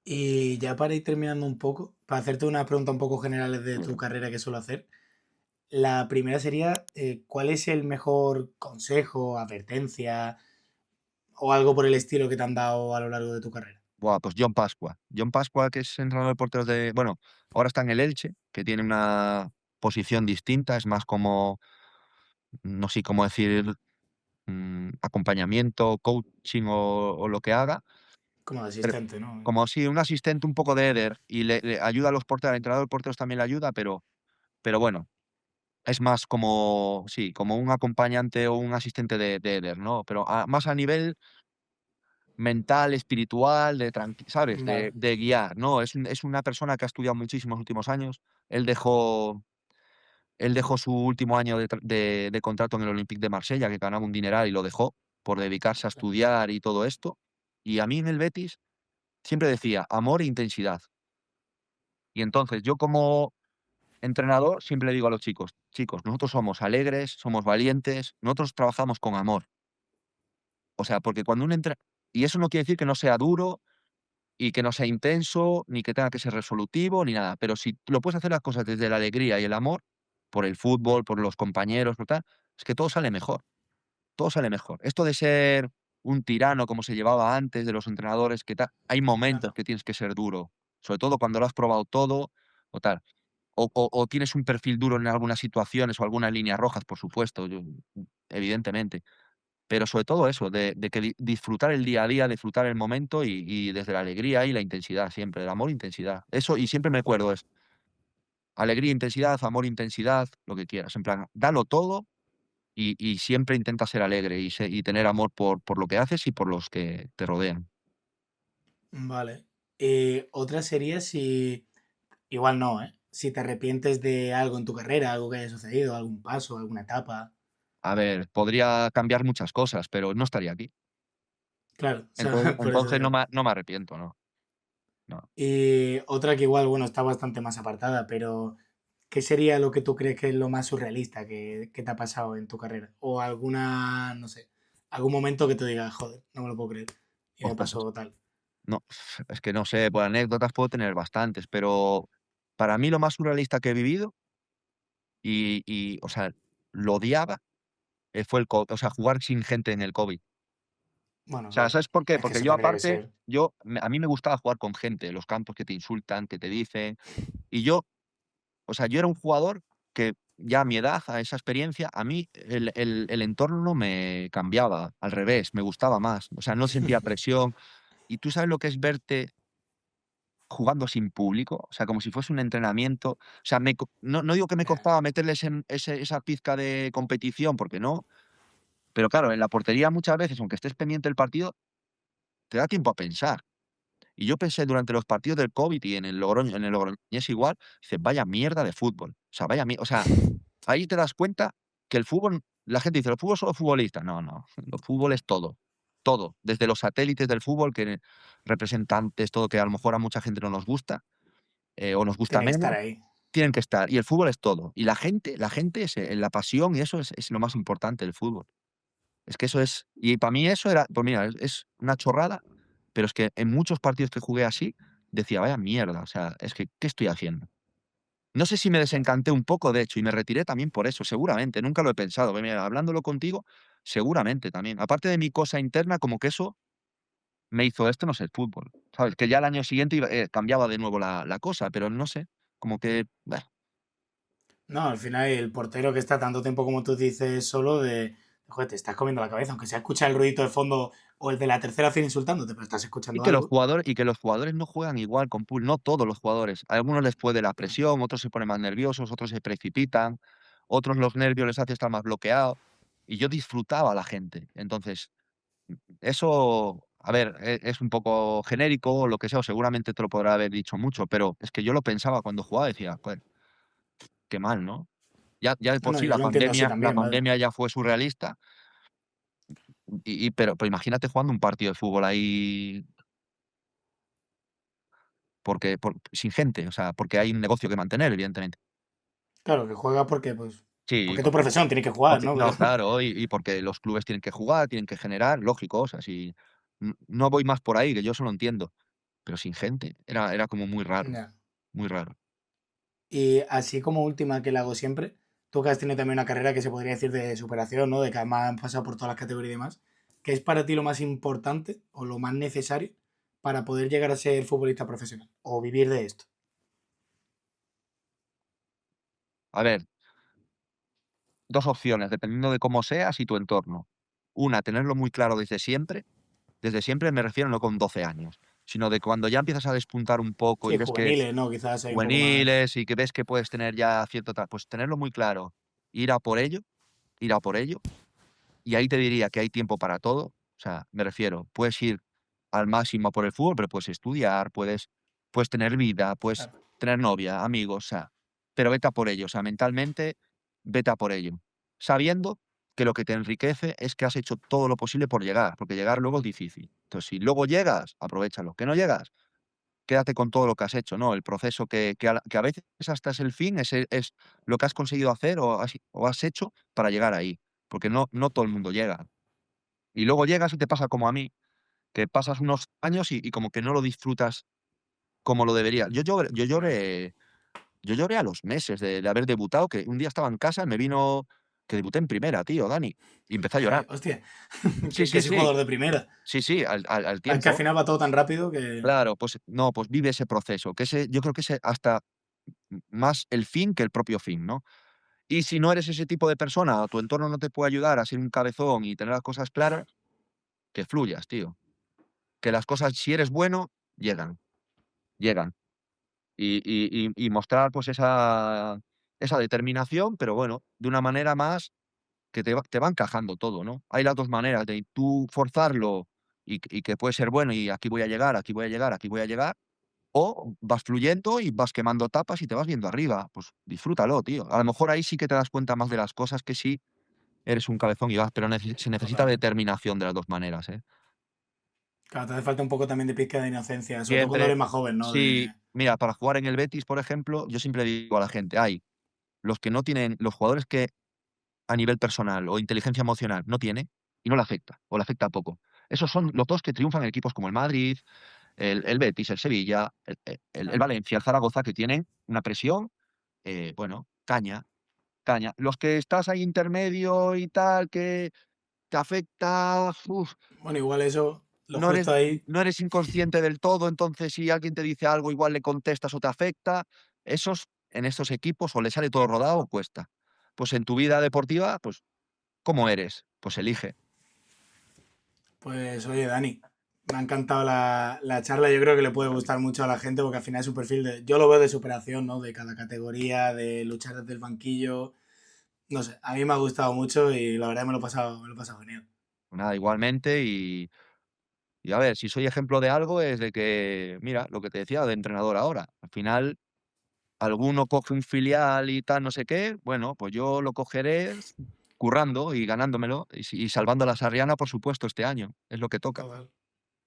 Y ya para ir terminando un poco, para hacerte unas preguntas un poco generales de tu carrera que suelo hacer, la primera sería, ¿cuál es el mejor consejo, advertencia o algo por el estilo que te han dado a lo largo de tu carrera? Buah, pues John Pascua. John Pascua, que es entrenador de porteros de. Bueno, ahora está en el Elche, que tiene una posición distinta, es más como, no sé cómo decir, acompañamiento, coaching o lo que haga. Como de Pero asistente, ¿no? como si un asistente un poco de Eder y le ayuda a los porteros, al entrenador de porteros también le ayuda, pero bueno, es más como, sí, como un acompañante o un asistente de Eder, ¿no? Pero más a nivel mental, espiritual, ¿sabes? De, Vale, de guiar, ¿no? Es una persona que ha estudiado muchísimo en los últimos años. Él dejó, él dejó su último año de contrato en el Olympique de Marsella, que ganaba un dineral y lo dejó por dedicarse a estudiar y todo esto. Y a mí en el Betis siempre decía amor e intensidad. Y entonces yo como entrenador siempre le digo a los chicos, chicos, nosotros somos alegres, somos valientes, nosotros trabajamos con amor. O sea, porque cuando un y eso no quiere decir que no sea duro y que no sea intenso, ni que tenga que ser resolutivo, ni nada. Pero si lo puedes hacer las cosas desde la alegría y el amor, por el fútbol, por los compañeros, por tal, es que todo sale mejor. Todo sale mejor. Esto de ser un tirano como se llevaba antes de los entrenadores, que tal, hay momentos claro. que tienes que ser duro, sobre todo cuando lo has probado todo o tal. O tienes un perfil duro en algunas situaciones o algunas líneas rojas, por supuesto, evidentemente. Pero sobre todo eso, de que disfrutar el día a día, disfrutar el momento y desde la alegría y la intensidad siempre, el amor e intensidad. Eso, y siempre me acuerdo es alegría, intensidad, amor, intensidad, lo que quieras. En plan, dalo todo y siempre intenta ser alegre y tener amor por lo que haces y por los que te rodean. Vale. Otra sería si, igual no, ¿eh? Si te arrepientes de algo en tu carrera, algo que haya sucedido, algún paso, alguna etapa. A ver, podría cambiar muchas cosas, pero no estaría aquí. Claro, o sea, Entonces, por eso entonces no digo. no me arrepiento, no. No. Y otra que igual, bueno, está bastante más apartada, pero ¿qué sería lo que tú crees que es lo más surrealista que te ha pasado en tu carrera? O alguna, no sé, algún momento que te digas, joder, no me lo puedo creer. Y me Ostras, pasó tal. no, es que no sé, pues anécdotas puedo tener bastantes, pero para mí lo más surrealista que he vivido o sea, lo odiaba, fue el COVID, o sea, jugar sin gente en el COVID. O Bueno, sea, claro. ¿sabes por qué? Es que Porque eso yo tendría que aparte, ser. a mí me gustaba jugar con gente, los campos que te insultan, que te dicen, y yo, o sea, yo era un jugador que ya a mi edad, a esa experiencia, a mí el entorno me cambiaba, al revés, me gustaba más, o sea, no sentía presión. ¿Y tú sabes lo que es verte jugando sin público? O sea, como si fuese un entrenamiento. O sea, no digo que me Ya, costaba meterles en esa pizca de competición, porque no, pero claro, en la portería muchas veces, aunque estés pendiente del partido, te da tiempo a pensar. Y yo pensé durante los partidos del COVID y en el Logroñés igual, dices: "Vaya mierda de fútbol". O sea, o sea, ahí te das cuenta que el fútbol, la gente dice: "¿El fútbol solo futbolistas?". No, no, el fútbol es todo, todo, desde los satélites del fútbol, que representantes, todo, que a lo mejor a mucha gente no nos gusta, o nos gusta tiene que estar menos, ahí. tienen que estar. Y el fútbol es todo. Y la gente es, la pasión, y eso es lo más importante del fútbol. Es que eso es, y para mí eso era, pues mira, es una chorrada, pero es que en muchos partidos que jugué así, decía: "Vaya mierda, o sea, es que, ¿qué estoy haciendo?". No sé si me Ya. desencanté un poco, de hecho, y me retiré también por eso, seguramente, nunca lo he pensado, pero mira, hablándolo contigo, seguramente también. Aparte de mi cosa interna, como que eso me hizo: "Esto no es el fútbol", ¿sabes? Que ya al año siguiente cambiaba de nuevo la cosa, pero no sé, como que, No, al final el portero que está tanto tiempo como tú dices solo de, joder, te estás comiendo la cabeza, aunque sea escucha el ruidito de fondo o el de la tercera fila insultándote, pero estás y escuchando que los algo. jugadores no juegan igual con no todos los jugadores. A algunos les puede la Claro. presión, otros se ponen más nerviosos, otros se precipitan, otros los nervios les hace estar más bloqueados, y yo disfrutaba a la gente. Entonces, eso, a ver, es un poco genérico o lo que sea, o seguramente te lo podrá haber dicho mucho, pero es que yo lo pensaba cuando jugaba, decía: "Joder, qué mal, ¿no?". Ya de No, por no, sí yo lo entiendo así la también, vaya. pandemia ya fue surrealista, pero imagínate jugando un partido de fútbol ahí, sin gente, o sea, porque hay un negocio que mantener, evidentemente. Claro, que juega porque, pues, Sí, porque es tu profesión, tienes que jugar, ¿no? no, Pero, claro, y porque los clubes tienen que jugar, tienen que generar, lógico, o sea, si no voy más por ahí, que yo eso lo entiendo, pero sin gente, era como muy raro, ya. muy raro. Y así como última que la hago siempre, tú que has tenido también una carrera que se podría decir de superación, ¿no? De que además han pasado por todas las categorías y demás. ¿Qué es para ti lo más importante o lo más necesario para poder llegar a ser futbolista profesional o vivir de esto? A ver, 2 opciones, dependiendo de cómo seas y tu entorno. Una, tenerlo muy claro desde siempre me refiero no con 12 años, sino de cuando ya empiezas a despuntar un poco y Sí, ves que juveniles, ¿no? Quizás hay un poco más. juveniles y que ves que puedes tener ya cierto pues tenerlo muy claro, ir a por ello, ir a por ello. Y ahí te diría que hay tiempo para todo. O sea, me refiero, puedes ir al máximo a por el fútbol, pero puedes estudiar, puedes tener vida, puedes Claro, tener novia, amigos, o sea, pero vete a por ello. O sea, mentalmente, vete a por ello. Sabiendo que lo que te enriquece es que has hecho todo lo posible por llegar, porque llegar luego es difícil. Entonces, si luego llegas, aprovéchalo. Que no llegas, quédate con todo lo que has hecho, ¿no? El proceso que a veces hasta es el fin, es lo que has conseguido hacer o has hecho para llegar ahí, porque no todo el mundo llega. Y luego llegas y te pasa como a mí, que pasas unos años y como que no lo disfrutas como lo deberías. Yo lloré a los meses de haber debutado, que un día estaba en casa, me vino que debuté en primera, tío, Dani, y empecé a llorar. hostia, Sí, que sí, soy sí, jugador de primera. sí, sí, al Es que al tiempo. final va todo tan rápido que. Claro, pues no, pues vive ese proceso, que yo creo que ese hasta más el fin que el propio fin, ¿no? Y si no eres ese tipo de persona, o tu entorno no te puede ayudar a ser un cabezón y tener las cosas claras, que fluyas, tío. Que las cosas, si eres bueno, llegan, llegan. Y mostrar, pues, esa determinación, pero bueno, de una manera más que te va encajando todo, ¿no? Hay las 2 maneras de tú forzarlo y que puede ser bueno, y aquí voy a llegar, aquí voy a llegar, aquí voy a llegar, o vas fluyendo y vas quemando etapas y te vas viendo arriba. Pues disfrútalo, tío. A lo mejor ahí sí que te das cuenta más de las cosas que si eres un cabezón y vas, pero se necesita Total. determinación de las 2 maneras, ¿eh? Claro, te hace falta un poco también de pizca de inocencia, sobre todo cuando Siempre. eres más joven, ¿no? Sí, De. mira, para jugar en el Betis, por ejemplo, yo siempre digo a la gente: hay los que no tienen, los jugadores que a nivel personal o inteligencia emocional no tiene y no le afecta, o le afecta poco. Esos son los 2 que triunfan en equipos como el Madrid, el Betis, el Sevilla, el Claro. Valencia, el Zaragoza, que tienen una presión, bueno, caña. caña. Los que estás ahí intermedio y tal, que te afecta, Bueno, igual eso, lo no eres justo ahí, no eres inconsciente del todo, entonces si alguien te dice algo, igual le contestas o te afecta. En estos equipos o le sale todo rodado o cuesta. Pues en tu vida deportiva, pues, ¿cómo eres? Pues elige. pues oye, Dani, me ha encantado la charla. Yo creo que le puede gustar mucho a la gente porque al final es un perfil de, yo lo veo de superación, ¿no? De cada categoría, de luchar desde el banquillo. No sé, a mí me ha gustado mucho y la verdad me lo he pasado genial. Nada, igualmente y a ver, si soy ejemplo de algo es de que, mira, lo que te decía de entrenador ahora, al final alguno coge un filial y tal, no sé qué, bueno, pues yo lo cogeré currando y ganándomelo y salvando a la Sarriana, por supuesto, este año, es lo que toca. Total.